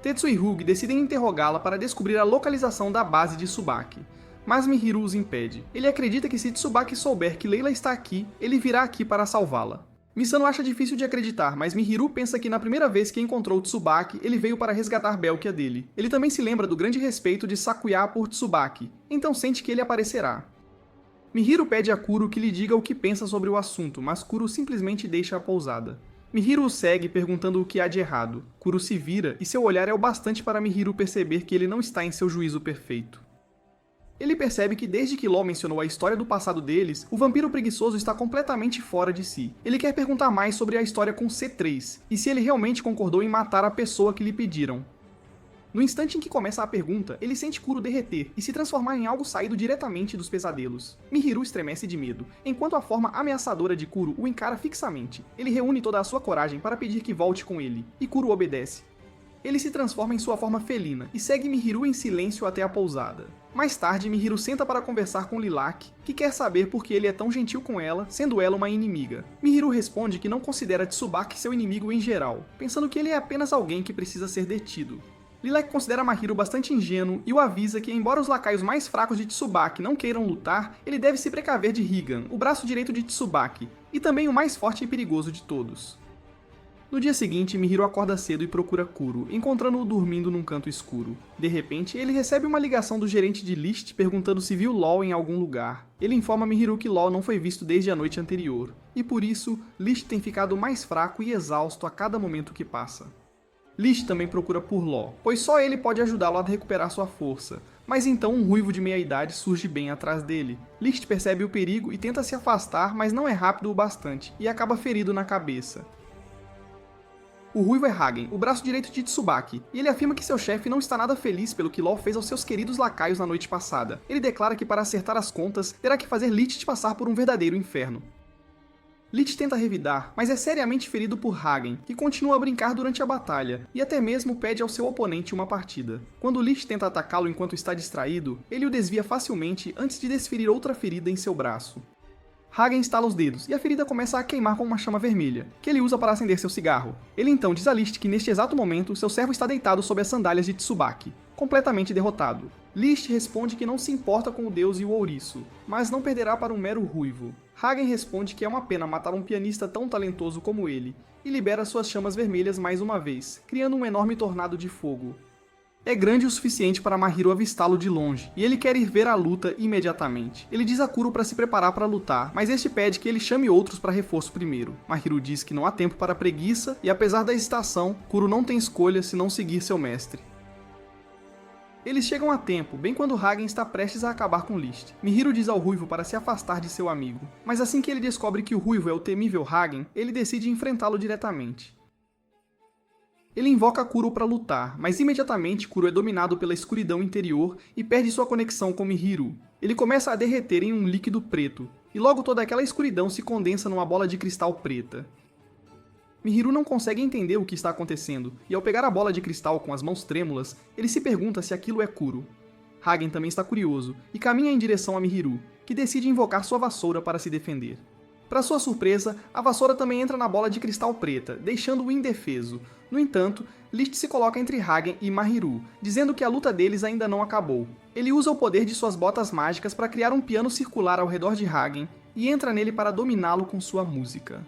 Tetsu e Rugi decidem interrogá-la para descobrir a localização da base de Tsubaki. Mas Mihiru os impede. Ele acredita que se Tsubaki souber que Leila está aqui, ele virá aqui para salvá-la. Misano acha difícil de acreditar, mas Mihiru pensa que na primeira vez que encontrou Tsubaki, ele veio para resgatar Belkia dele. Ele também se lembra do grande respeito de Sakuya por Tsubaki, então sente que ele aparecerá. Mihiru pede a Kuro que lhe diga o que pensa sobre o assunto, mas Kuro simplesmente deixa a pousada. Mihiru o segue perguntando o que há de errado. Kuro se vira e seu olhar é o bastante para Mihiru perceber que ele não está em seu juízo perfeito. Ele percebe que desde que Law mencionou a história do passado deles, o vampiro preguiçoso está completamente fora de si. Ele quer perguntar mais sobre a história com C3, e se ele realmente concordou em matar a pessoa que lhe pediram. No instante em que começa a pergunta, ele sente Kuro derreter e se transformar em algo saído diretamente dos pesadelos. Mihiru estremece de medo, enquanto a forma ameaçadora de Kuro o encara fixamente. Ele reúne toda a sua coragem para pedir que volte com ele, e Kuro obedece. Ele se transforma em sua forma felina e segue Mihiru em silêncio até a pousada. Mais tarde, Mihiru senta para conversar com Lilac, que quer saber por que ele é tão gentil com ela, sendo ela uma inimiga. Mihiru responde que não considera Tsubaki seu inimigo em geral, pensando que ele é apenas alguém que precisa ser detido. Lilac considera Mihiru bastante ingênuo e o avisa que, embora os lacaios mais fracos de Tsubaki não queiram lutar, ele deve se precaver de Higan, o braço direito de Tsubaki, e também o mais forte e perigoso de todos. No dia seguinte, Mihiru acorda cedo e procura Kuro, encontrando-o dormindo num canto escuro. De repente, ele recebe uma ligação do gerente de List perguntando se viu Law em algum lugar. Ele informa Mihiru que Law não foi visto desde a noite anterior, e por isso, List tem ficado mais fraco e exausto a cada momento que passa. List também procura por Law, pois só ele pode ajudá-lo a recuperar sua força, mas então um ruivo de meia-idade surge bem atrás dele. List percebe o perigo e tenta se afastar, mas não é rápido o bastante, e acaba ferido na cabeça. O ruivo é Hagen, o braço direito de Tsubaki, e ele afirma que seu chefe não está nada feliz pelo que Law fez aos seus queridos lacaios na noite passada. Ele declara que para acertar as contas, terá que fazer Lich passar por um verdadeiro inferno. Lich tenta revidar, mas é seriamente ferido por Hagen, que continua a brincar durante a batalha, e até mesmo pede ao seu oponente uma partida. Quando Lich tenta atacá-lo enquanto está distraído, ele o desvia facilmente antes de desferir outra ferida em seu braço. Hagen estala os dedos, e a ferida começa a queimar com uma chama vermelha, que ele usa para acender seu cigarro. Ele então diz a List que neste exato momento, seu servo está deitado sob as sandálias de Tsubaki, completamente derrotado. List responde que não se importa com o deus e o ouriço, mas não perderá para um mero ruivo. Hagen responde que é uma pena matar um pianista tão talentoso como ele, e libera suas chamas vermelhas mais uma vez, criando um enorme tornado de fogo. É grande o suficiente para Mihiru avistá-lo de longe, e ele quer ir ver a luta imediatamente. Ele diz a Kuro para se preparar para lutar, mas este pede que ele chame outros para reforço primeiro. Mihiru diz que não há tempo para preguiça, e apesar da hesitação, Kuro não tem escolha se não seguir seu mestre. Eles chegam a tempo, bem quando Hagen está prestes a acabar com List. Mihiru diz ao Ruivo para se afastar de seu amigo, mas assim que ele descobre que o Ruivo é o temível Hagen, ele decide enfrentá-lo diretamente. Ele invoca Kuro para lutar, mas imediatamente Kuro é dominado pela escuridão interior e perde sua conexão com Mihiru. Ele começa a derreter em um líquido preto, e logo toda aquela escuridão se condensa numa bola de cristal preta. Mihiru não consegue entender o que está acontecendo, e ao pegar a bola de cristal com as mãos trêmulas, ele se pergunta se aquilo é Kuro. Hagen também está curioso, e caminha em direção a Mihiru, que decide invocar sua vassoura para se defender. Para sua surpresa, a vassoura também entra na bola de cristal preta, deixando-o indefeso. No entanto, List se coloca entre Hagen e Mihiru, dizendo que a luta deles ainda não acabou. Ele usa o poder de suas botas mágicas para criar um piano circular ao redor de Hagen e entra nele para dominá-lo com sua música.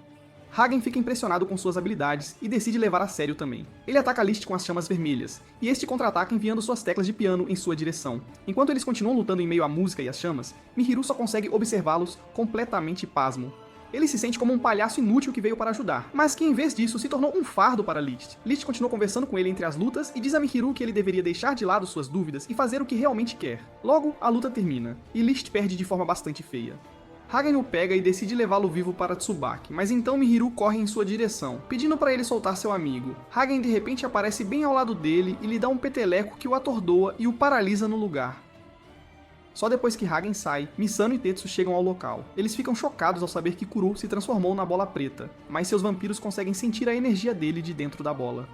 Hagen fica impressionado com suas habilidades e decide levar a sério também. Ele ataca List com as chamas vermelhas, e este contra-ataca enviando suas teclas de piano em sua direção. Enquanto eles continuam lutando em meio à música e às chamas, Mihiru só consegue observá-los completamente pasmo. Ele se sente como um palhaço inútil que veio para ajudar, mas que em vez disso se tornou um fardo para List. List continua conversando com ele entre as lutas e diz a Mihiru que ele deveria deixar de lado suas dúvidas e fazer o que realmente quer. Logo, a luta termina, e List perde de forma bastante feia. Hagen o pega e decide levá-lo vivo para Tsubaki, mas então Mihiru corre em sua direção, pedindo para ele soltar seu amigo. Hagen de repente aparece bem ao lado dele e lhe dá um peteleco que o atordoa e o paralisa no lugar. Só depois que Hagen sai, Misano e Tetsu chegam ao local. Eles ficam chocados ao saber que Kuro se transformou na bola preta, mas seus vampiros conseguem sentir a energia dele de dentro da bola.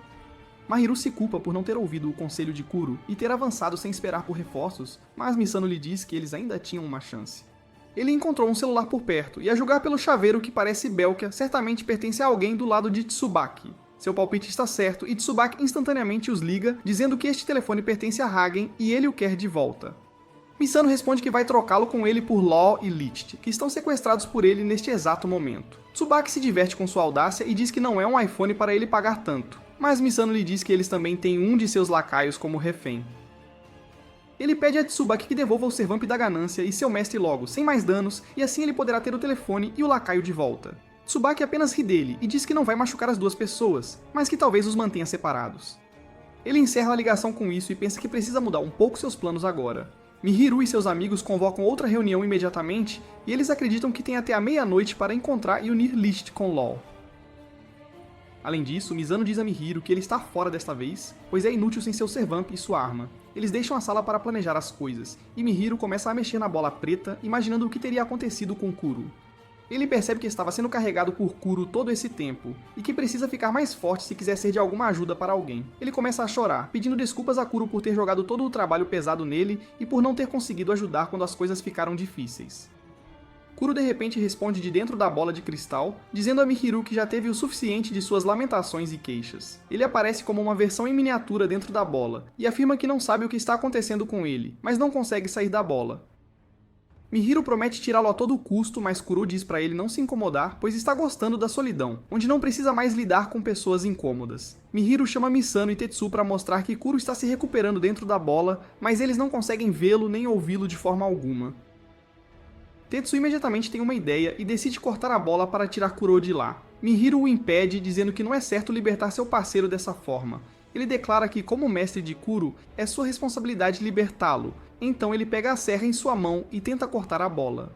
Mihiru se culpa por não ter ouvido o conselho de Kuro e ter avançado sem esperar por reforços, mas Misano lhe diz que eles ainda tinham uma chance. Ele encontrou um celular por perto, e a julgar pelo chaveiro que parece Belkia, certamente pertence a alguém do lado de Tsubaki. Seu palpite está certo, e Tsubaki instantaneamente os liga, dizendo que este telefone pertence a Hagen e ele o quer de volta. Misano responde que vai trocá-lo com ele por Law e Licht, que estão sequestrados por ele neste exato momento. Tsubaki se diverte com sua audácia e diz que não é um iPhone para ele pagar tanto, mas Misano lhe diz que eles também têm um de seus lacaios como refém. Ele pede a Tsubaki que devolva o Servamp da ganância e seu mestre logo, sem mais danos, e assim ele poderá ter o telefone e o lacaio de volta. Tsubaki apenas ri dele e diz que não vai machucar as duas pessoas, mas que talvez os mantenha separados. Ele encerra a ligação com isso e pensa que precisa mudar um pouco seus planos agora. Mihiru e seus amigos convocam outra reunião imediatamente e eles acreditam que tem até a meia-noite para encontrar e unir Licht com Law. Além disso, Misano diz a Mihiru que ele está fora desta vez, pois é inútil sem seu Servamp e sua arma. Eles deixam a sala para planejar as coisas, e Mihiru começa a mexer na bola preta, imaginando o que teria acontecido com Kuro. Ele percebe que estava sendo carregado por Kuro todo esse tempo, e que precisa ficar mais forte se quiser ser de alguma ajuda para alguém. Ele começa a chorar, pedindo desculpas a Kuro por ter jogado todo o trabalho pesado nele e por não ter conseguido ajudar quando as coisas ficaram difíceis. Kuro de repente responde de dentro da bola de cristal, dizendo a Mihiru que já teve o suficiente de suas lamentações e queixas. Ele aparece como uma versão em miniatura dentro da bola, e afirma que não sabe o que está acontecendo com ele, mas não consegue sair da bola. Mihiru promete tirá-lo a todo custo, mas Kuro diz para ele não se incomodar, pois está gostando da solidão, onde não precisa mais lidar com pessoas incômodas. Mihiru chama Misano e Tetsu para mostrar que Kuro está se recuperando dentro da bola, mas eles não conseguem vê-lo nem ouvi-lo de forma alguma. Tetsu imediatamente tem uma ideia e decide cortar a bola para tirar Kuro de lá. Mihiru o impede, dizendo que não é certo libertar seu parceiro dessa forma. Ele declara que, como mestre de Kuro, é sua responsabilidade libertá-lo, então ele pega a serra em sua mão e tenta cortar a bola.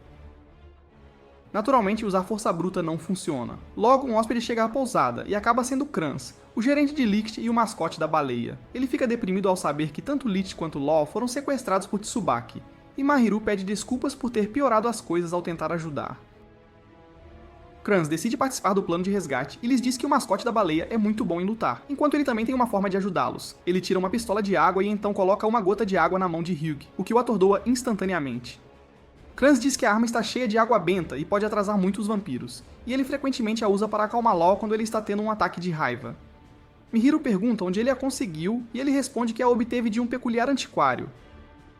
Naturalmente, usar força bruta não funciona. Logo, um hóspede chega à pousada e acaba sendo Kranz, o gerente de Licht e o mascote da baleia. Ele fica deprimido ao saber que tanto Licht quanto Law foram sequestrados por Tsubaki, e Mihiru pede desculpas por ter piorado as coisas ao tentar ajudar. Kranz decide participar do plano de resgate e lhes diz que o mascote da baleia é muito bom em lutar, enquanto ele também tem uma forma de ajudá-los. Ele tira uma pistola de água e então coloca uma gota de água na mão de Hyug, o que o atordoa instantaneamente. Kranz diz que a arma está cheia de água benta e pode atrasar muito os vampiros, e ele frequentemente a usa para acalmar Law quando ele está tendo um ataque de raiva. Mihiru pergunta onde ele a conseguiu e ele responde que a obteve de um peculiar antiquário.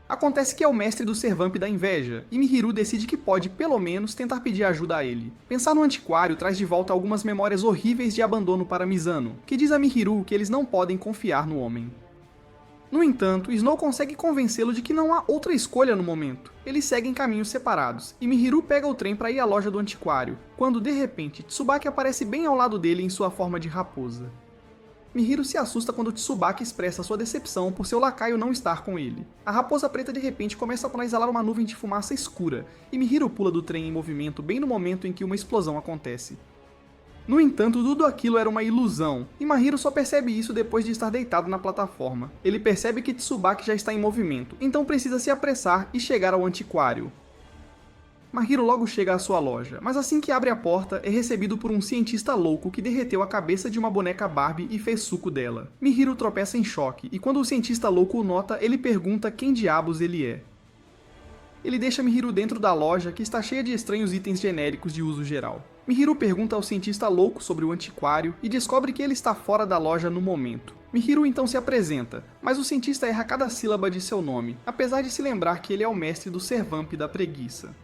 Acontece que é o mestre do Servamp da inveja, e Mihiru decide que pode, pelo menos, tentar pedir ajuda a ele. Pensar no antiquário traz de volta algumas memórias horríveis de abandono para Misano, que diz a Mihiru que eles não podem confiar no homem. No entanto, Snow consegue convencê-lo de que não há outra escolha no momento. Eles seguem caminhos separados, e Mihiru pega o trem para ir à loja do antiquário, quando de repente Tsubaki aparece bem ao lado dele em sua forma de raposa. Mihiru se assusta quando Tsubaki expressa sua decepção por seu lacaio não estar com ele. A raposa preta de repente começa a exalar uma nuvem de fumaça escura, e Mihiru pula do trem em movimento bem no momento em que uma explosão acontece. No entanto, tudo aquilo era uma ilusão, e Mihiru só percebe isso depois de estar deitado na plataforma. Ele percebe que Tsubaki já está em movimento, então precisa se apressar e chegar ao antiquário. Mihiru logo chega à sua loja, mas assim que abre a porta, é recebido por um cientista louco que derreteu a cabeça de uma boneca Barbie e fez suco dela. Mihiru tropeça em choque, e quando o cientista louco o nota, ele pergunta quem diabos ele é. Ele deixa Mihiru dentro da loja, que está cheia de estranhos itens genéricos de uso geral. Mihiru pergunta ao cientista louco sobre o antiquário e descobre que ele está fora da loja no momento. Mihiru então se apresenta, mas o cientista erra cada sílaba de seu nome, apesar de se lembrar que ele é o mestre do Servamp da preguiça.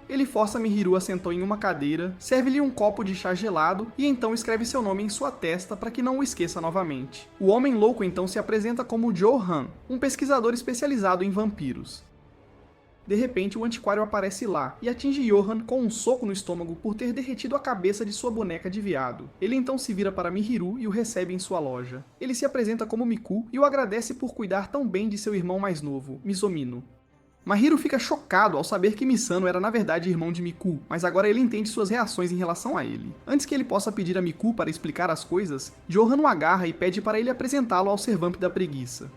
Ele força Mihiru a sentar em uma cadeira, serve-lhe um copo de chá gelado e então escreve seu nome em sua testa para que não o esqueça novamente. O homem louco então se apresenta como Joe Han, um pesquisador especializado em vampiros. De repente, o antiquário aparece lá e atinge Johan com um soco no estômago por ter derretido a cabeça de sua boneca de viado. Ele então se vira para Mihiru e o recebe em sua loja. Ele se apresenta como Miku e o agradece por cuidar tão bem de seu irmão mais novo, Misomino. Mihiru fica chocado ao saber que Misano era na verdade irmão de Miku, mas agora ele entende suas reações em relação a ele. Antes que ele possa pedir a Miku para explicar as coisas, Johan o agarra e pede para ele apresentá-lo ao Servamp da preguiça.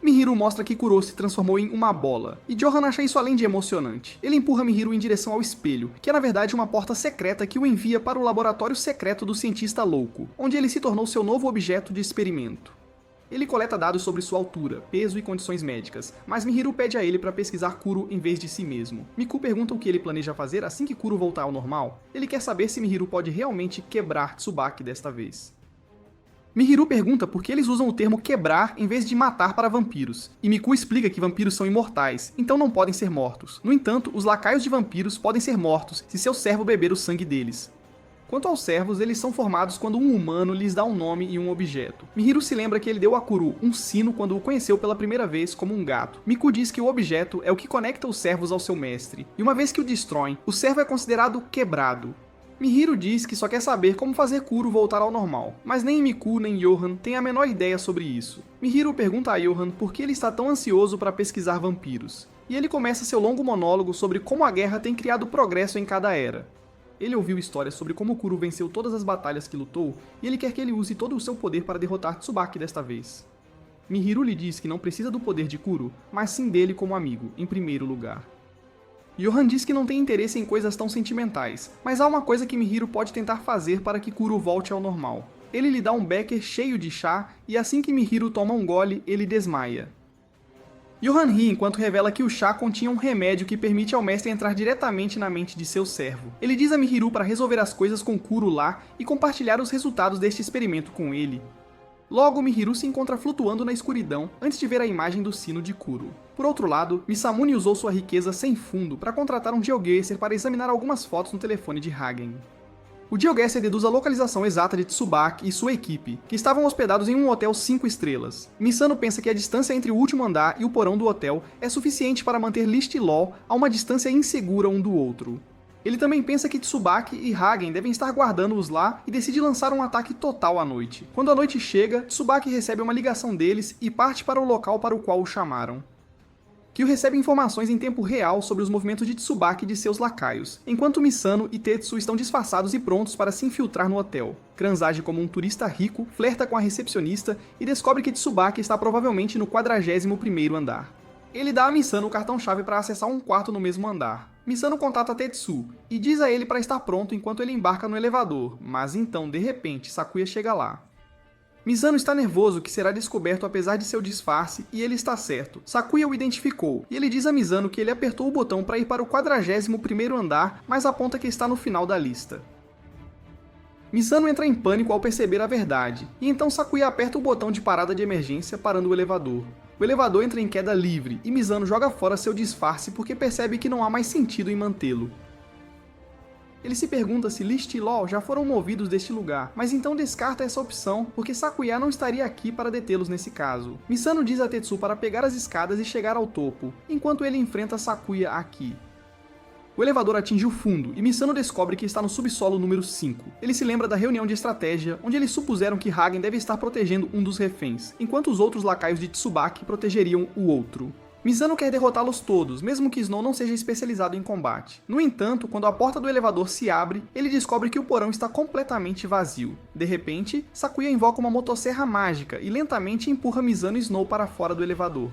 Mihiru mostra que Kuro se transformou em uma bola, e Johan acha isso além de emocionante. Ele empurra Mihiru em direção ao espelho, que é na verdade uma porta secreta que o envia para o laboratório secreto do cientista louco, onde ele se tornou seu novo objeto de experimento. Ele coleta dados sobre sua altura, peso e condições médicas, mas Mihiru pede a ele para pesquisar Kuro em vez de si mesmo. Miku pergunta o que ele planeja fazer assim que Kuro voltar ao normal. Ele quer saber se Mihiru pode realmente quebrar Tsubaki desta vez. Mihiru pergunta por que eles usam o termo quebrar em vez de matar para vampiros, e Miku explica que vampiros são imortais, então não podem ser mortos. No entanto, os lacaios de vampiros podem ser mortos se seu servo beber o sangue deles. Quanto aos servos, eles são formados quando um humano lhes dá um nome e um objeto. Mihiru se lembra que ele deu a Kuru um sino quando o conheceu pela primeira vez como um gato. Miku diz que o objeto é o que conecta os servos ao seu mestre, e uma vez que o destroem, o servo é considerado quebrado. Mihiru diz que só quer saber como fazer Kuru voltar ao normal, mas nem Miku nem Johan têm a menor ideia sobre isso. Mihiru pergunta a Johan por que ele está tão ansioso para pesquisar vampiros, e ele começa seu longo monólogo sobre como a guerra tem criado progresso em cada era. Ele ouviu histórias sobre como Kuru venceu todas as batalhas que lutou, e ele quer que ele use todo o seu poder para derrotar Tsubaki desta vez. Mihiru lhe diz que não precisa do poder de Kuru, mas sim dele como amigo, em primeiro lugar. Johan diz que não tem interesse em coisas tão sentimentais, mas há uma coisa que Mihiru pode tentar fazer para que Kuru volte ao normal. Ele lhe dá um becker cheio de chá, e assim que Mihiru toma um gole, ele desmaia. Johan ri enquanto revela que o chá continha um remédio que permite ao mestre entrar diretamente na mente de seu servo. Ele diz a Mihiru para resolver as coisas com Kuru lá e compartilhar os resultados deste experimento com ele. Logo, Mihiru se encontra flutuando na escuridão antes de ver a imagem do sino de Kuru. Por outro lado, Misamune usou sua riqueza sem fundo para contratar um GeoGuessr para examinar algumas fotos no telefone de Hagen. O GeoGuessr deduz a localização exata de Tsubaki e sua equipe, que estavam hospedados em um hotel 5 estrelas. Misano pensa que a distância entre o último andar e o porão do hotel é suficiente para manter List e Law a uma distância insegura um do outro. Ele também pensa que Tsubaki e Hagen devem estar guardando-os lá e decide lançar um ataque total à noite. Quando a noite chega, Tsubaki recebe uma ligação deles e parte para o local para o qual o chamaram. Kyo recebe informações em tempo real sobre os movimentos de Tsubaki e de seus lacaios, enquanto Misano e Tetsu estão disfarçados e prontos para se infiltrar no hotel. Kranz age como um turista rico, flerta com a recepcionista e descobre que Tsubaki está provavelmente no 41º andar. Ele dá a Misano o cartão-chave para acessar um quarto no mesmo andar. Misano contata Tetsu e diz a ele para estar pronto enquanto ele embarca no elevador, mas então, de repente, Sakuya chega lá. Misano está nervoso que será descoberto apesar de seu disfarce, e ele está certo. Sakuya o identificou, e ele diz a Misano que ele apertou o botão para ir para o 41º andar, mas aponta que está no final da lista. Misano entra em pânico ao perceber a verdade, e então Sakuya aperta o botão de parada de emergência, parando o elevador. O elevador entra em queda livre, e Misano joga fora seu disfarce porque percebe que não há mais sentido em mantê-lo. Ele se pergunta se List e Law já foram movidos deste lugar, mas então descarta essa opção porque Sakuya não estaria aqui para detê-los nesse caso. Misano diz a Tetsu para pegar as escadas e chegar ao topo, enquanto ele enfrenta Sakuya aqui. O elevador atinge o fundo e Misano descobre que está no subsolo número 5. Ele se lembra da reunião de estratégia, onde eles supuseram que Hagen deve estar protegendo um dos reféns, enquanto os outros lacaios de Tsubaki protegeriam o outro. Misano quer derrotá-los todos, mesmo que Snow não seja especializado em combate. No entanto, quando a porta do elevador se abre, ele descobre que o porão está completamente vazio. De repente, Sakuya invoca uma motosserra mágica e lentamente empurra Misano e Snow para fora do elevador.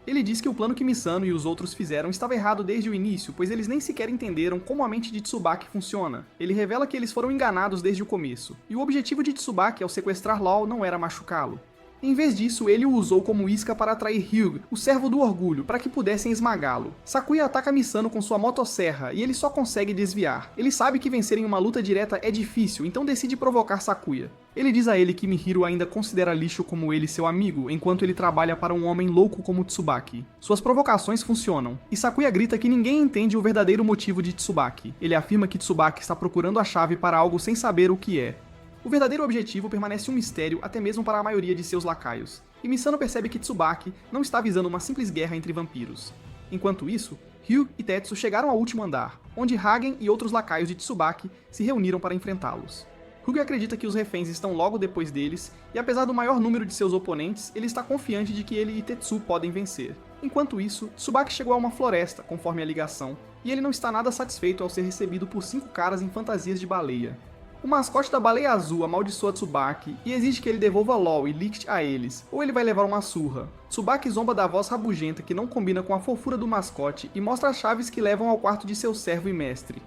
Ele diz que o plano que Misano e os outros fizeram estava errado desde o início, pois eles nem sequer entenderam como a mente de Tsubaki funciona. Ele revela que eles foram enganados desde o começo, e o objetivo de Tsubaki ao sequestrar Law não era machucá-lo. Em vez disso, ele o usou como isca para atrair Hyuga, o servo do orgulho, para que pudessem esmagá-lo. Sakuya ataca Misano com sua motosserra e ele só consegue desviar. Ele sabe que vencer em uma luta direta é difícil, então decide provocar Sakuya. Ele diz a ele que Mihiru ainda considera lixo como ele seu amigo, enquanto ele trabalha para um homem louco como Tsubaki. Suas provocações funcionam, e Sakuya grita que ninguém entende o verdadeiro motivo de Tsubaki. Ele afirma que Tsubaki está procurando a chave para algo sem saber o que é. O verdadeiro objetivo permanece um mistério até mesmo para a maioria de seus lacaios, e Misano percebe que Tsubaki não está visando uma simples guerra entre vampiros. Enquanto isso, Ryu e Tetsu chegaram ao último andar, onde Hagen e outros lacaios de Tsubaki se reuniram para enfrentá-los. Ryu acredita que os reféns estão logo depois deles, e apesar do maior número de seus oponentes, ele está confiante de que ele e Tetsu podem vencer. Enquanto isso, Tsubaki chegou a uma floresta, conforme a ligação, e ele não está nada satisfeito ao ser recebido por 5 caras em fantasias de baleia. O mascote da Baleia Azul amaldiçoa Tsubaki e exige que ele devolva Law e Licht a eles, ou ele vai levar uma surra. Tsubaki zomba da voz rabugenta que não combina com a fofura do mascote e mostra as chaves que levam ao quarto de seu servo e mestre.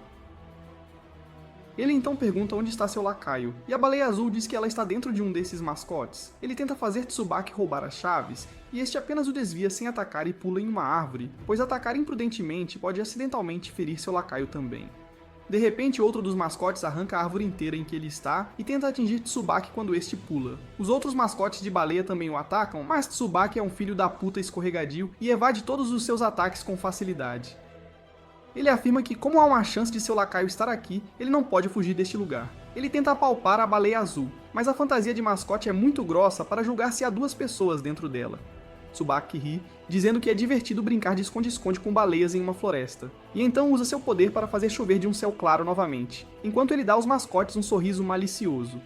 Ele então pergunta onde está seu lacaio, e a Baleia Azul diz que ela está dentro de um desses mascotes. Ele tenta fazer Tsubaki roubar as chaves, e este apenas o desvia sem atacar e pula em uma árvore, pois atacar imprudentemente pode acidentalmente ferir seu lacaio também. De repente, outro dos mascotes arranca a árvore inteira em que ele está e tenta atingir Tsubaki quando este pula. Os outros mascotes de baleia também o atacam, mas Tsubaki é um filho da puta escorregadio e evade todos os seus ataques com facilidade. Ele afirma que, como há uma chance de seu lacaio estar aqui, ele não pode fugir deste lugar. Ele tenta apalpar a baleia azul, mas a fantasia de mascote é muito grossa para julgar se há duas pessoas dentro dela. Tsubaki ri, dizendo que é divertido brincar de esconde-esconde com baleias em uma floresta, e então usa seu poder para fazer chover de um céu claro novamente, enquanto ele dá aos mascotes um sorriso malicioso.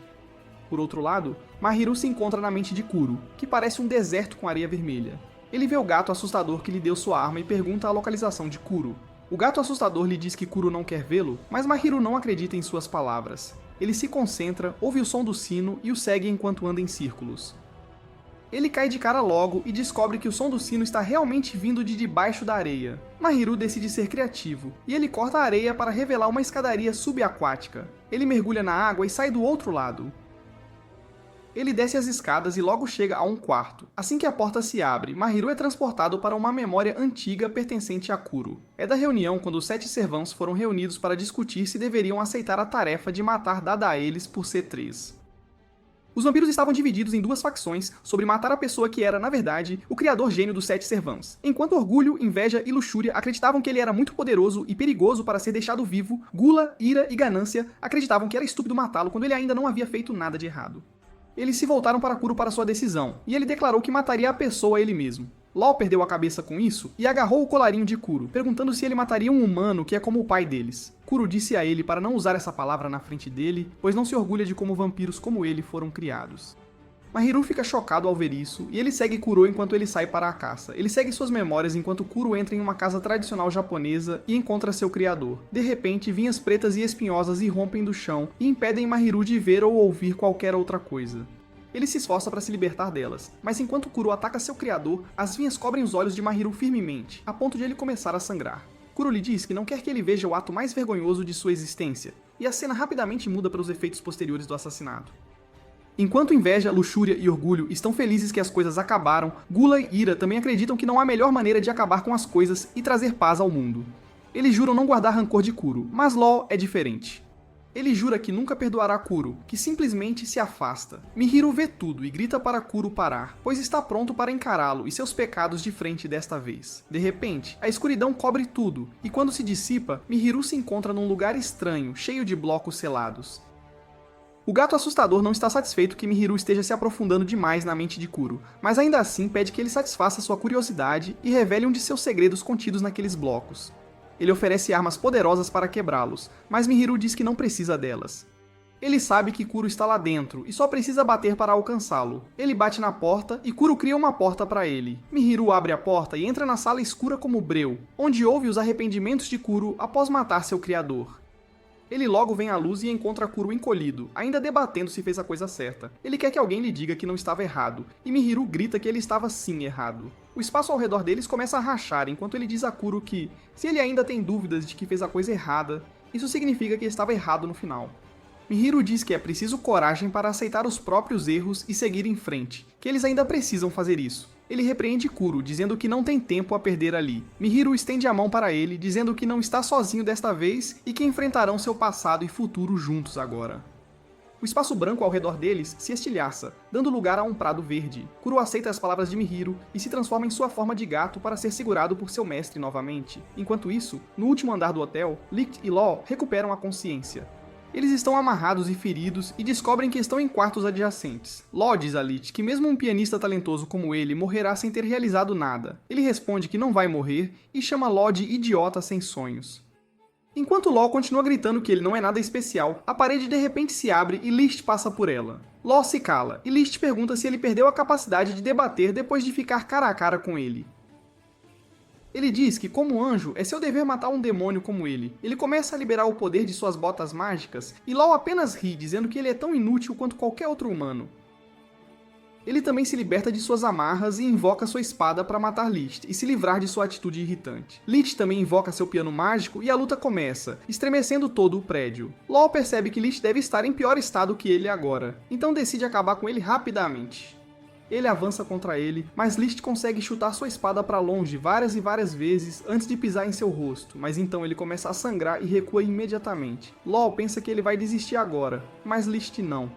Por outro lado, Mahiru se encontra na mente de Kuro, que parece um deserto com areia vermelha. Ele vê o gato assustador que lhe deu sua arma e pergunta a localização de Kuro. O gato assustador lhe diz que Kuro não quer vê-lo, mas Mahiru não acredita em suas palavras. Ele se concentra, ouve o som do sino e o segue enquanto anda em círculos. Ele cai de cara logo e descobre que o som do sino está realmente vindo de debaixo da areia. Mahiru decide ser criativo, e ele corta a areia para revelar uma escadaria subaquática. Ele mergulha na água e sai do outro lado. Ele desce as escadas e logo chega a um quarto. Assim que a porta se abre, Mahiru é transportado para uma memória antiga pertencente a Kuro. É da reunião quando os 7 servãos foram reunidos para discutir se deveriam aceitar a tarefa de matar Dada a eles por C3. Os vampiros estavam divididos em duas facções sobre matar a pessoa que era, na verdade, o criador gênio dos 7 servãos. Enquanto orgulho, inveja e luxúria acreditavam que ele era muito poderoso e perigoso para ser deixado vivo, gula, ira e ganância acreditavam que era estúpido matá-lo quando ele ainda não havia feito nada de errado. Eles se voltaram para Kuro para sua decisão, e ele declarou que mataria a pessoa ele mesmo. Law perdeu a cabeça com isso e agarrou o colarinho de Kuro, perguntando se ele mataria um humano que é como o pai deles. Kuro disse a ele para não usar essa palavra na frente dele, pois não se orgulha de como vampiros como ele foram criados. Mahiru fica chocado ao ver isso, e ele segue Kuro enquanto ele sai para a caça. Ele segue suas memórias enquanto Kuro entra em uma casa tradicional japonesa e encontra seu criador. De repente, vinhas pretas e espinhosas irrompem do chão e impedem Mahiru de ver ou ouvir qualquer outra coisa. Ele se esforça para se libertar delas, mas enquanto Kuro ataca seu criador, as vinhas cobrem os olhos de Mahiru firmemente, a ponto de ele começar a sangrar. Kuro lhe diz que não quer que ele veja o ato mais vergonhoso de sua existência, e a cena rapidamente muda para os efeitos posteriores do assassinato. Enquanto inveja, luxúria e orgulho estão felizes que as coisas acabaram, gula e ira também acreditam que não há melhor maneira de acabar com as coisas e trazer paz ao mundo. Eles juram não guardar rancor de Kuro, mas Law é diferente. Ele jura que nunca perdoará Kuro, que simplesmente se afasta. Mihiru vê tudo e grita para Kuro parar, pois está pronto para encará-lo e seus pecados de frente desta vez. De repente, a escuridão cobre tudo, e quando se dissipa, Mihiru se encontra num lugar estranho, cheio de blocos selados. O gato assustador não está satisfeito que Mihiru esteja se aprofundando demais na mente de Kuro, mas ainda assim pede que ele satisfaça sua curiosidade e revele um de seus segredos contidos naqueles blocos. Ele oferece armas poderosas para quebrá-los, mas Mihiru diz que não precisa delas. Ele sabe que Kuro está lá dentro e só precisa bater para alcançá-lo. Ele bate na porta e Kuro cria uma porta para ele. Mihiru abre a porta e entra na sala escura como breu, onde ouve os arrependimentos de Kuro após matar seu criador. Ele logo vem à luz e encontra Kuro encolhido, ainda debatendo se fez a coisa certa. Ele quer que alguém lhe diga que não estava errado, e Mihiru grita que ele estava sim errado. O espaço ao redor deles começa a rachar enquanto ele diz a Kuro que, se ele ainda tem dúvidas de que fez a coisa errada, isso significa que estava errado no final. Mihiru diz que é preciso coragem para aceitar os próprios erros e seguir em frente, que eles ainda precisam fazer isso. Ele repreende Kuro, dizendo que não tem tempo a perder ali. Mihiru estende a mão para ele, dizendo que não está sozinho desta vez e que enfrentarão seu passado e futuro juntos agora. O espaço branco ao redor deles se estilhaça, dando lugar a um prado verde. Kuro aceita as palavras de Mihiru e se transforma em sua forma de gato para ser segurado por seu mestre novamente. Enquanto isso, no último andar do hotel, Licht e Law recuperam a consciência. Eles estão amarrados e feridos e descobrem que estão em quartos adjacentes. Law diz a Licht que mesmo um pianista talentoso como ele morrerá sem ter realizado nada. Ele responde que não vai morrer e chama Law de idiota sem sonhos. Enquanto Law continua gritando que ele não é nada especial, a parede de repente se abre e Licht passa por ela. Law se cala, e Licht pergunta se ele perdeu a capacidade de debater depois de ficar cara a cara com ele. Ele diz que, como anjo, é seu dever matar um demônio como ele. Ele começa a liberar o poder de suas botas mágicas, e Law apenas ri, dizendo que ele é tão inútil quanto qualquer outro humano. Ele também se liberta de suas amarras e invoca sua espada para matar Licht e se livrar de sua atitude irritante. Licht também invoca seu piano mágico e a luta começa, estremecendo todo o prédio. Law percebe que Licht deve estar em pior estado que ele agora, então decide acabar com ele rapidamente. Ele avança contra ele, mas Liszt consegue chutar sua espada para longe várias e várias vezes antes de pisar em seu rosto, mas então ele começa a sangrar e recua imediatamente. Law pensa que ele vai desistir agora, mas Liszt não.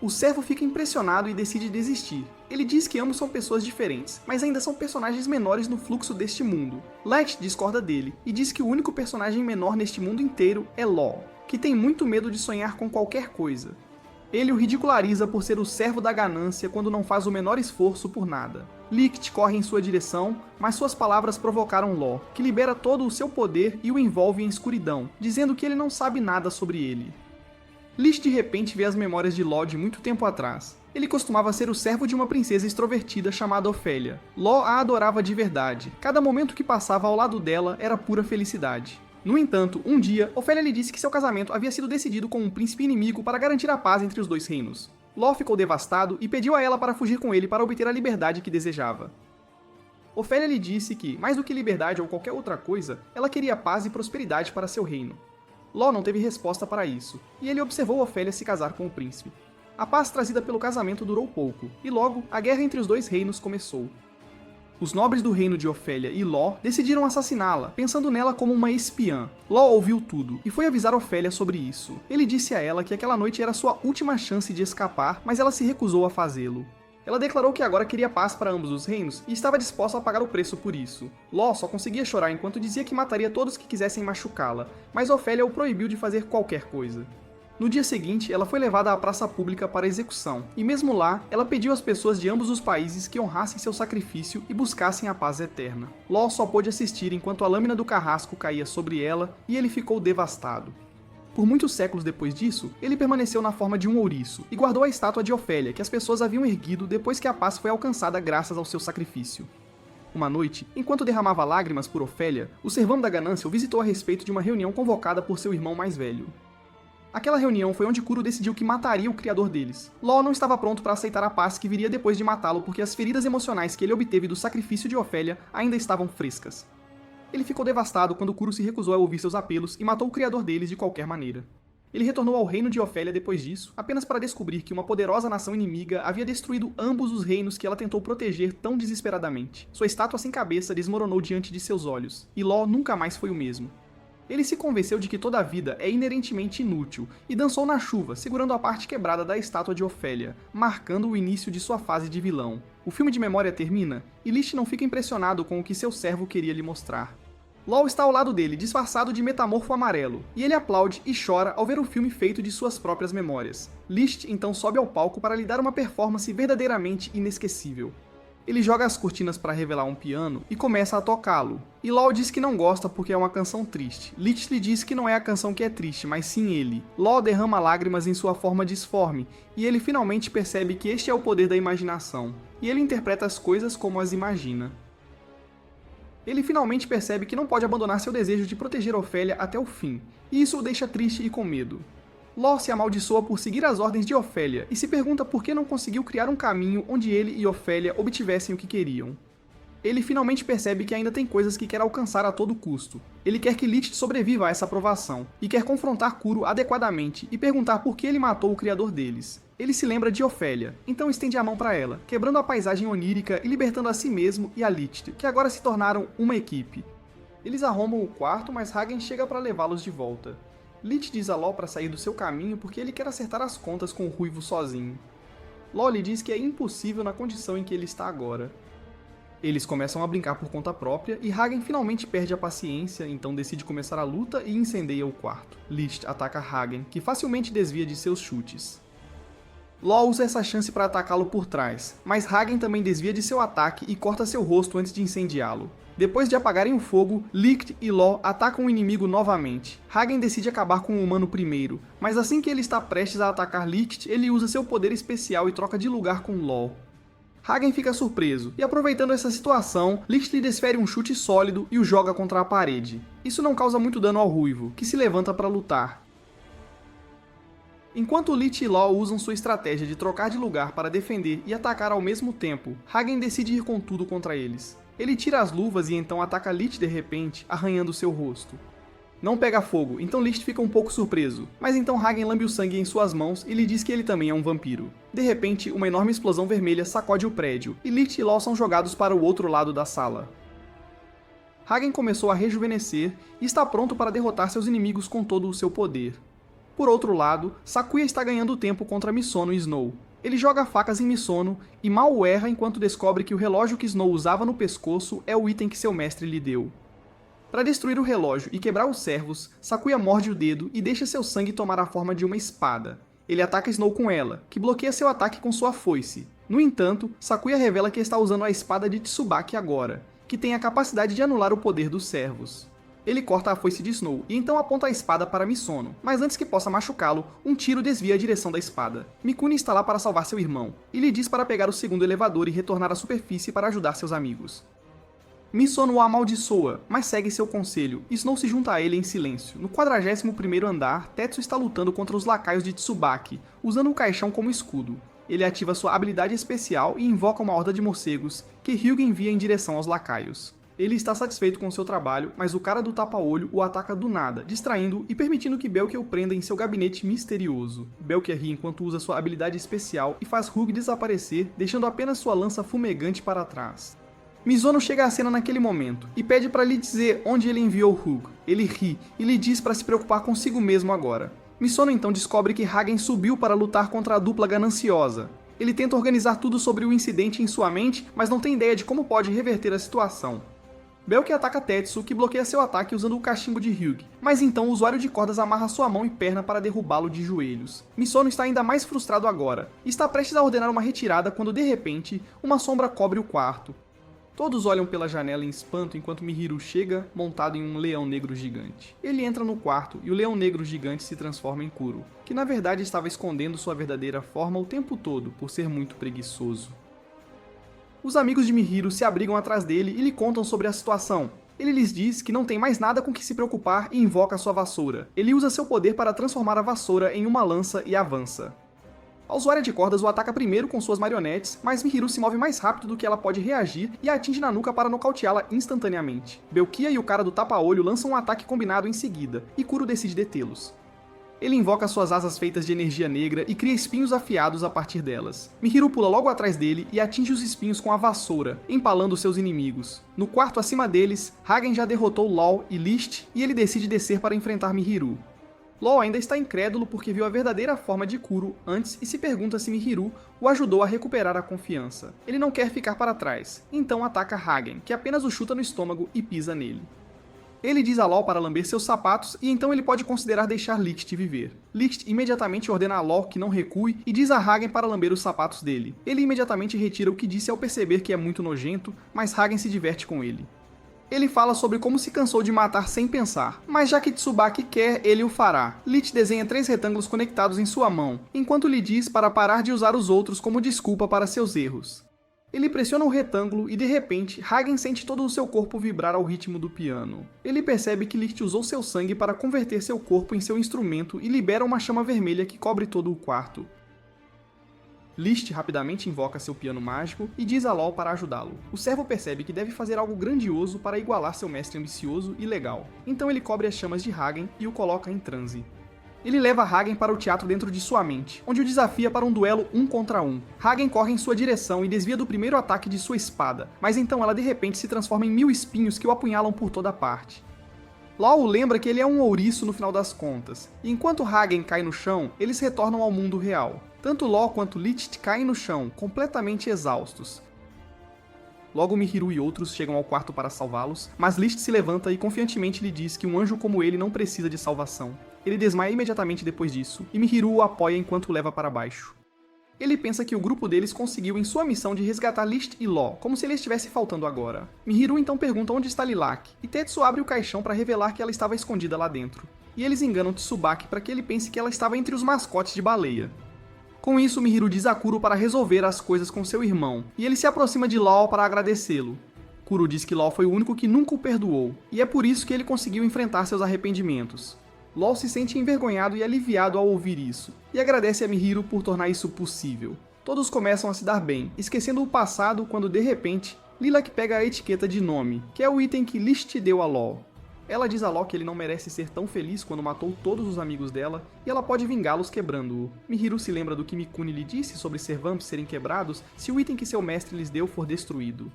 O servo fica impressionado e decide desistir. Ele diz que ambos são pessoas diferentes, mas ainda são personagens menores no fluxo deste mundo. Liszt discorda dele e diz que o único personagem menor neste mundo inteiro é Law, que tem muito medo de sonhar com qualquer coisa. Ele o ridiculariza por ser o servo da ganância quando não faz o menor esforço por nada. Liszt corre em sua direção, mas suas palavras provocaram Law, que libera todo o seu poder e o envolve em escuridão, dizendo que ele não sabe nada sobre ele. Liszt de repente vê as memórias de Law de muito tempo atrás. Ele costumava ser o servo de uma princesa extrovertida chamada Ofélia. Law a adorava de verdade. Cada momento que passava ao lado dela era pura felicidade. No entanto, um dia, Ofélia lhe disse que seu casamento havia sido decidido com um príncipe inimigo para garantir a paz entre os dois reinos. Law ficou devastado e pediu a ela para fugir com ele para obter a liberdade que desejava. Ofélia lhe disse que, mais do que liberdade ou qualquer outra coisa, ela queria paz e prosperidade para seu reino. Law não teve resposta para isso, e ele observou Ofélia se casar com o príncipe. A paz trazida pelo casamento durou pouco, e logo, a guerra entre os dois reinos começou. Os nobres do reino de Ofélia e Law decidiram assassiná-la, pensando nela como uma espiã. Law ouviu tudo, e foi avisar Ofélia sobre isso. Ele disse a ela que aquela noite era sua última chance de escapar, mas ela se recusou a fazê-lo. Ela declarou que agora queria paz para ambos os reinos e estava disposta a pagar o preço por isso. Law só conseguia chorar enquanto dizia que mataria todos que quisessem machucá-la, mas Ofélia o proibiu de fazer qualquer coisa. No dia seguinte, ela foi levada à praça pública para execução, e mesmo lá, ela pediu às pessoas de ambos os países que honrassem seu sacrifício e buscassem a paz eterna. Law só pôde assistir enquanto a lâmina do carrasco caía sobre ela, e ele ficou devastado. Por muitos séculos depois disso, ele permaneceu na forma de um ouriço, e guardou a estátua de Ofélia que as pessoas haviam erguido depois que a paz foi alcançada graças ao seu sacrifício. Uma noite, enquanto derramava lágrimas por Ofélia, o servão da ganância o visitou a respeito de uma reunião convocada por seu irmão mais velho. Aquela reunião foi onde Kuro decidiu que mataria o criador deles. Law não estava pronto para aceitar a paz que viria depois de matá-lo porque as feridas emocionais que ele obteve do sacrifício de Ofélia ainda estavam frescas. Ele ficou devastado quando Kuro se recusou a ouvir seus apelos e matou o criador deles de qualquer maneira. Ele retornou ao reino de Ofélia depois disso, apenas para descobrir que uma poderosa nação inimiga havia destruído ambos os reinos que ela tentou proteger tão desesperadamente. Sua estátua sem cabeça desmoronou diante de seus olhos, e Law nunca mais foi o mesmo. Ele se convenceu de que toda a vida é inerentemente inútil, e dançou na chuva, segurando a parte quebrada da estátua de Ofélia, marcando o início de sua fase de vilão. O filme de memória termina, e Liszt não fica impressionado com o que seu servo queria lhe mostrar. Law está ao lado dele, disfarçado de metamorfo amarelo, e ele aplaude e chora ao ver o filme feito de suas próprias memórias. Liszt então sobe ao palco para lhe dar uma performance verdadeiramente inesquecível. Ele joga as cortinas para revelar um piano e começa a tocá-lo. E Law diz que não gosta porque é uma canção triste. Liszt lhe diz que não é a canção que é triste, mas sim ele. Law derrama lágrimas em sua forma disforme, e ele finalmente percebe que este é o poder da imaginação. E ele interpreta as coisas como as imagina. Ele finalmente percebe que não pode abandonar seu desejo de proteger Ofélia até o fim, e isso o deixa triste e com medo. Law se amaldiçoa por seguir as ordens de Ofélia e se pergunta por que não conseguiu criar um caminho onde ele e Ofélia obtivessem o que queriam. Ele finalmente percebe que ainda tem coisas que quer alcançar a todo custo. Ele quer que Liszt sobreviva a essa provação, e quer confrontar Kuro adequadamente e perguntar por que ele matou o criador deles. Ele se lembra de Ofélia, então estende a mão para ela, quebrando a paisagem onírica e libertando a si mesmo e a Liszt, que agora se tornaram uma equipe. Eles arrombam o quarto, mas Hagen chega para levá-los de volta. Liszt diz a Law para sair do seu caminho porque ele quer acertar as contas com o Ruivo sozinho. Law lhe diz que é impossível na condição em que ele está agora. Eles começam a brincar por conta própria e Hagen finalmente perde a paciência, então decide começar a luta e incendeia o quarto. Liszt ataca Hagen, que facilmente desvia de seus chutes. Law usa essa chance para atacá-lo por trás, mas Hagen também desvia de seu ataque e corta seu rosto antes de incendiá-lo. Depois de apagarem o fogo, Liszt e Law atacam o inimigo novamente. Hagen decide acabar com o humano primeiro, mas assim que ele está prestes a atacar Liszt, ele usa seu poder especial e troca de lugar com Law. Hagen fica surpreso, e aproveitando essa situação, Liszt lhe desfere um chute sólido e o joga contra a parede. Isso não causa muito dano ao Ruivo, que se levanta para lutar. Enquanto Liszt e Law usam sua estratégia de trocar de lugar para defender e atacar ao mesmo tempo, Hagen decide ir com tudo contra eles. Ele tira as luvas e então ataca Liszt de repente, arranhando seu rosto. Não pega fogo, então Licht fica um pouco surpreso, mas então Hagen lambe o sangue em suas mãos e lhe diz que ele também é um vampiro. De repente, uma enorme explosão vermelha sacode o prédio, e Licht e Law são jogados para o outro lado da sala. Hagen começou a rejuvenescer e está pronto para derrotar seus inimigos com todo o seu poder. Por outro lado, Sakuya está ganhando tempo contra Misono e Snow. Ele joga facas em Misono e mal o erra enquanto descobre que o relógio que Snow usava no pescoço é o item que seu mestre lhe deu. Para destruir o relógio e quebrar os servos, Sakuya morde o dedo e deixa seu sangue tomar a forma de uma espada. Ele ataca Snow com ela, que bloqueia seu ataque com sua foice. No entanto, Sakuya revela que está usando a espada de Tsubaki agora, que tem a capacidade de anular o poder dos servos. Ele corta a foice de Snow e então aponta a espada para Misono, mas antes que possa machucá-lo, um tiro desvia a direção da espada. Mikuni está lá para salvar seu irmão, e lhe diz para pegar o segundo elevador e retornar à superfície para ajudar seus amigos. Misono o amaldiçoa, mas segue seu conselho, e Snow se junta a ele em silêncio. No 41º andar, Tetsu está lutando contra os lacaios de Tsubaki, usando o caixão como escudo. Ele ativa sua habilidade especial e invoca uma horda de morcegos, que Hyuga envia em direção aos lacaios. Ele está satisfeito com seu trabalho, mas o cara do tapa-olho o ataca do nada, distraindo e permitindo que Belkia o prenda em seu gabinete misterioso. Belkia ri enquanto usa sua habilidade especial e faz Hug desaparecer, deixando apenas sua lança fumegante para trás. Misono chega à cena naquele momento e pede para lhe dizer onde ele enviou Hug. Ele ri e lhe diz para se preocupar consigo mesmo agora. Misono então descobre que Hagen subiu para lutar contra a dupla gananciosa. Ele tenta organizar tudo sobre o incidente em sua mente, mas não tem ideia de como pode reverter a situação. Belkia ataca Tetsu, que bloqueia seu ataque usando o cachimbo de Hyuga, mas então o usuário de cordas amarra sua mão e perna para derrubá-lo de joelhos. Misono está ainda mais frustrado agora, e está prestes a ordenar uma retirada quando de repente, uma sombra cobre o quarto. Todos olham pela janela em espanto enquanto Mihiru chega, montado em um leão negro gigante. Ele entra no quarto e o leão negro gigante se transforma em Kuro, que na verdade estava escondendo sua verdadeira forma o tempo todo por ser muito preguiçoso. Os amigos de Mihiru se abrigam atrás dele e lhe contam sobre a situação. Ele lhes diz que não tem mais nada com que se preocupar e invoca sua vassoura. Ele usa seu poder para transformar a vassoura em uma lança e avança. A usuária de cordas o ataca primeiro com suas marionetes, mas Mihiru se move mais rápido do que ela pode reagir e a atinge na nuca para nocauteá-la instantaneamente. Belkia e o cara do tapa-olho lançam um ataque combinado em seguida, e Kuro decide detê-los. Ele invoca suas asas feitas de energia negra e cria espinhos afiados a partir delas. Mihiru pula logo atrás dele e atinge os espinhos com a vassoura, empalando seus inimigos. No quarto acima deles, Hagen já derrotou Law e Licht e ele decide descer para enfrentar Mihiru. Law ainda está incrédulo porque viu a verdadeira forma de Kuro antes e se pergunta se Mihiru o ajudou a recuperar a confiança. Ele não quer ficar para trás, então ataca Hagen, que apenas o chuta no estômago e pisa nele. Ele diz a Law para lamber seus sapatos e então ele pode considerar deixar Licht viver. Licht imediatamente ordena a Law que não recue e diz a Hagen para lamber os sapatos dele. Ele imediatamente retira o que disse ao perceber que é muito nojento, mas Hagen se diverte com ele. Ele fala sobre como se cansou de matar sem pensar, mas já que Tsubaki quer, ele o fará. Licht desenha 3 retângulos conectados em sua mão, enquanto lhe diz para parar de usar os outros como desculpa para seus erros. Ele pressiona o retângulo e de repente, Hagen sente todo o seu corpo vibrar ao ritmo do piano. Ele percebe que Licht usou seu sangue para converter seu corpo em seu instrumento e libera uma chama vermelha que cobre todo o quarto. Licht rapidamente invoca seu piano mágico e diz a Law para ajudá-lo. O servo percebe que deve fazer algo grandioso para igualar seu mestre ambicioso e legal. Então ele cobre as chamas de Hagen e o coloca em transe. Ele leva Hagen para o teatro dentro de sua mente, onde o desafia para um duelo 1 contra 1. Hagen corre em sua direção e desvia do primeiro ataque de sua espada, mas então ela de repente se transforma em 1000 espinhos que o apunhalam por toda parte. Law lembra que ele é um ouriço no final das contas, e enquanto Hagen cai no chão, eles retornam ao mundo real. Tanto Law quanto Licht caem no chão, completamente exaustos. Logo Mihiru e outros chegam ao quarto para salvá-los, mas Licht se levanta e confiantemente lhe diz que um anjo como ele não precisa de salvação. Ele desmaia imediatamente depois disso, e Mihiru o apoia enquanto o leva para baixo. Ele pensa que o grupo deles conseguiu em sua missão de resgatar Licht e Law, como se ele estivesse faltando agora. Mihiru então pergunta onde está Lilac, e Tetsu abre o caixão para revelar que ela estava escondida lá dentro. E eles enganam Tsubaki para que ele pense que ela estava entre os mascotes de baleia. Com isso, Mihiru diz a Kuro para resolver as coisas com seu irmão, e ele se aproxima de Law para agradecê-lo. Kuro diz que Law foi o único que nunca o perdoou, e é por isso que ele conseguiu enfrentar seus arrependimentos. Law se sente envergonhado e aliviado ao ouvir isso, e agradece a Mihiru por tornar isso possível. Todos começam a se dar bem, esquecendo o passado quando de repente, Lilac pega a etiqueta de nome, que é o item que Licht deu a Law. Ela diz a Law que ele não merece ser tão feliz quando matou todos os amigos dela, e ela pode vingá-los quebrando-o. Mihiru se lembra do que Mikuni lhe disse sobre servamps serem quebrados se o item que seu mestre lhes deu for destruído.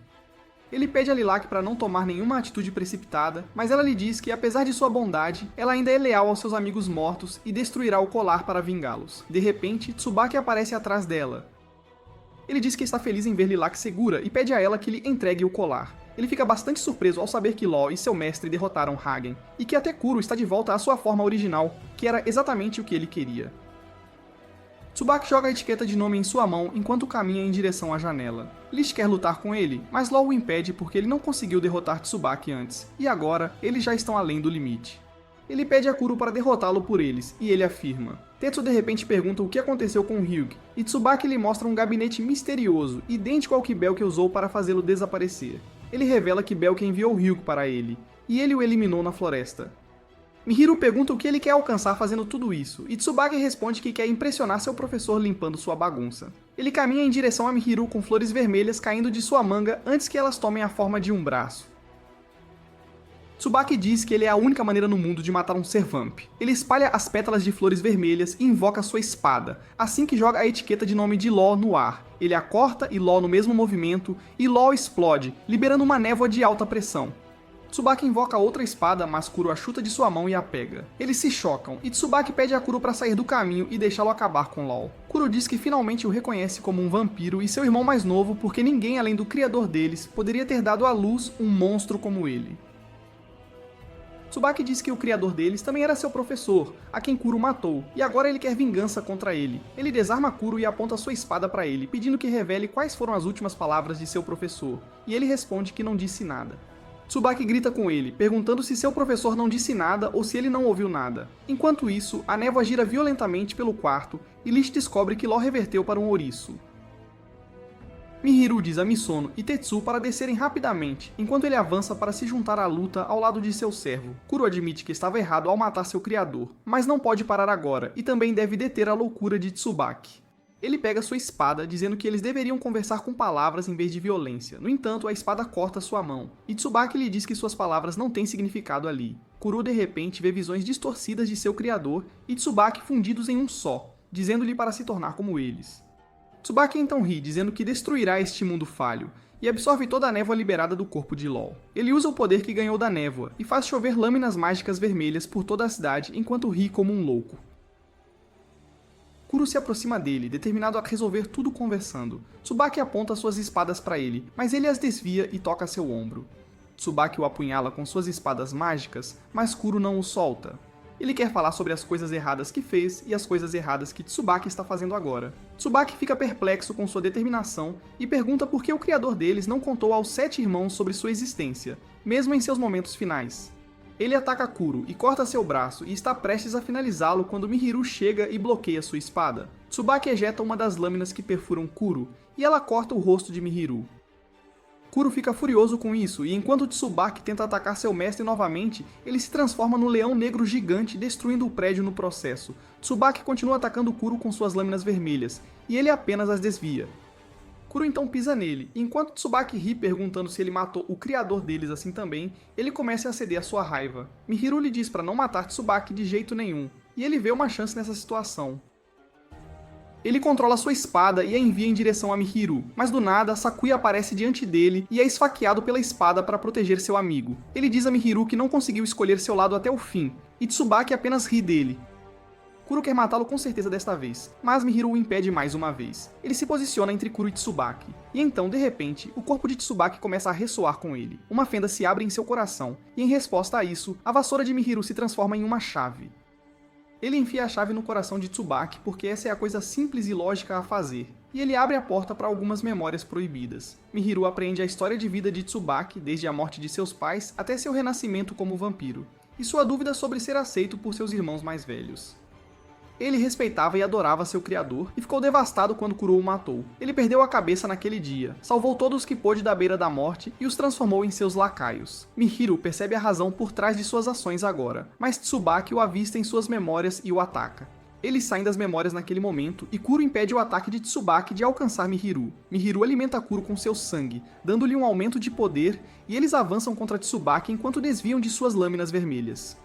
Ele pede a Lilac para não tomar nenhuma atitude precipitada, mas ela lhe diz que, apesar de sua bondade, ela ainda é leal aos seus amigos mortos e destruirá o colar para vingá-los. De repente, Tsubaki aparece atrás dela. Ele diz que está feliz em ver Lilac segura e pede a ela que lhe entregue o colar. Ele fica bastante surpreso ao saber que Law e seu mestre derrotaram Hagen, e que até Kuro está de volta à sua forma original, que era exatamente o que ele queria. Tsubaki joga a etiqueta de nome em sua mão enquanto caminha em direção à janela. Lich quer lutar com ele, mas Law o impede porque ele não conseguiu derrotar Tsubaki antes, e agora eles já estão além do limite. Ele pede a Kuro para derrotá-lo por eles, e ele afirma. Tetsu de repente pergunta o que aconteceu com Ryugi, e Tsubaki lhe mostra um gabinete misterioso, idêntico ao que Belk usou para fazê-lo desaparecer. Ele revela que Belk enviou Ryugi para ele, e ele o eliminou na floresta. Mihiru pergunta o que ele quer alcançar fazendo tudo isso, e Tsubaki responde que quer impressionar seu professor limpando sua bagunça. Ele caminha em direção a Mihiru com flores vermelhas caindo de sua manga antes que elas tomem a forma de um braço. Tsubaki diz que ele é a única maneira no mundo de matar um Servamp. Ele espalha as pétalas de flores vermelhas e invoca sua espada, assim que joga a etiqueta de nome de Law no ar. Ele a corta e Law no mesmo movimento, e Law explode, liberando uma névoa de alta pressão. Tsubaki invoca outra espada, mas Kuro a chuta de sua mão e a pega. Eles se chocam, e Tsubaki pede a Kuro para sair do caminho e deixá-lo acabar com Law. Kuro diz que finalmente o reconhece como um vampiro e seu irmão mais novo porque ninguém além do criador deles poderia ter dado à luz um monstro como ele. Tsubaki diz que o criador deles também era seu professor, a quem Kuro matou, e agora ele quer vingança contra ele. Ele desarma Kuro e aponta sua espada para ele, pedindo que revele quais foram as últimas palavras de seu professor, e ele responde que não disse nada. Tsubaki grita com ele, perguntando se seu professor não disse nada ou se ele não ouviu nada. Enquanto isso, a névoa gira violentamente pelo quarto e Lich descobre que Law reverteu para um ouriço. Mihiru diz a Misono e Tetsu para descerem rapidamente, enquanto ele avança para se juntar à luta ao lado de seu servo. Kuro admite que estava errado ao matar seu criador, mas não pode parar agora e também deve deter a loucura de Tsubaki. Ele pega sua espada, dizendo que eles deveriam conversar com palavras em vez de violência. No entanto, a espada corta sua mão, e Tsubaki lhe diz que suas palavras não têm significado ali. Kuro de repente vê visões distorcidas de seu criador e Tsubaki fundidos em um só, dizendo-lhe para se tornar como eles. Tsubaki então ri, dizendo que destruirá este mundo falho, e absorve toda a névoa liberada do corpo de Law. Ele usa o poder que ganhou da névoa, e faz chover lâminas mágicas vermelhas por toda a cidade enquanto ri como um louco. Kuro se aproxima dele, determinado a resolver tudo conversando. Tsubaki aponta suas espadas para ele, mas ele as desvia e toca seu ombro. Tsubaki o apunhala com suas espadas mágicas, mas Kuro não o solta. Ele quer falar sobre as coisas erradas que fez e as coisas erradas que Tsubaki está fazendo agora. Tsubaki fica perplexo com sua determinação e pergunta por que o criador deles não contou aos 7 irmãos sobre sua existência, mesmo em seus momentos finais. Ele ataca Kuro e corta seu braço e está prestes a finalizá-lo quando Mihiru chega e bloqueia sua espada. Tsubaki ejeta uma das lâminas que perfuram Kuro e ela corta o rosto de Mihiru. Kuro fica furioso com isso, e enquanto Tsubaki tenta atacar seu mestre novamente, ele se transforma no leão negro gigante, destruindo o prédio no processo. Tsubaki continua atacando Kuro com suas lâminas vermelhas, e ele apenas as desvia. Kuro então pisa nele, e enquanto Tsubaki ri perguntando se ele matou o criador deles assim também, ele começa a ceder à sua raiva. Mihiru lhe diz para não matar Tsubaki de jeito nenhum, e ele vê uma chance nessa situação. Ele controla sua espada e a envia em direção a Mihiru, mas do nada, Sakuya aparece diante dele e é esfaqueado pela espada para proteger seu amigo. Ele diz a Mihiru que não conseguiu escolher seu lado até o fim, e Tsubaki apenas ri dele. Kuro quer matá-lo com certeza desta vez, mas Mihiru o impede mais uma vez. Ele se posiciona entre Kuro e Tsubaki, e então, de repente, o corpo de Tsubaki começa a ressoar com ele. Uma fenda se abre em seu coração, e em resposta a isso, a vassoura de Mihiru se transforma em uma chave. Ele enfia a chave no coração de Tsubaki porque essa é a coisa simples e lógica a fazer, e ele abre a porta para algumas memórias proibidas. Mihiru aprende a história de vida de Tsubaki, desde a morte de seus pais até seu renascimento como vampiro, e sua dúvida sobre ser aceito por seus irmãos mais velhos. Ele respeitava e adorava seu criador e ficou devastado quando Kuro o matou. Ele perdeu a cabeça naquele dia, salvou todos que pôde da beira da morte e os transformou em seus lacaios. Mihiru percebe a razão por trás de suas ações agora, mas Tsubaki o avista em suas memórias e o ataca. Eles saem das memórias naquele momento e Kuro impede o ataque de Tsubaki de alcançar Mihiru. Mihiru alimenta Kuro com seu sangue, dando-lhe um aumento de poder, e eles avançam contra Tsubaki enquanto desviam de suas lâminas vermelhas.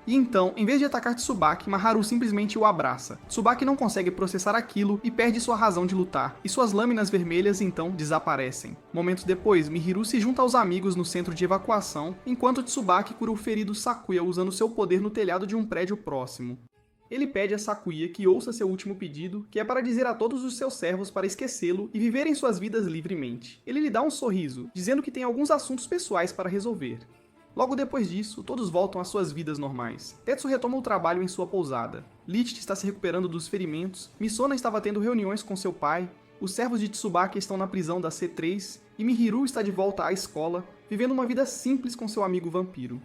E então, em vez de atacar Tsubaki, Maharu simplesmente o abraça. Tsubaki não consegue processar aquilo e perde sua razão de lutar, e suas lâminas vermelhas então desaparecem. Momentos depois, Mihiru se junta aos amigos no centro de evacuação, enquanto Tsubaki cura o ferido Sakuya usando seu poder no telhado de um prédio próximo. Ele pede a Sakuya que ouça seu último pedido, que é para dizer a todos os seus servos para esquecê-lo e viverem suas vidas livremente. Ele lhe dá um sorriso, dizendo que tem alguns assuntos pessoais para resolver. Logo depois disso, todos voltam às suas vidas normais. Tetsu retoma o trabalho em sua pousada. Licht está se recuperando dos ferimentos, Misona estava tendo reuniões com seu pai, os servos de Tsubaki estão na prisão da C3, e Mihiru está de volta à escola, vivendo uma vida simples com seu amigo vampiro.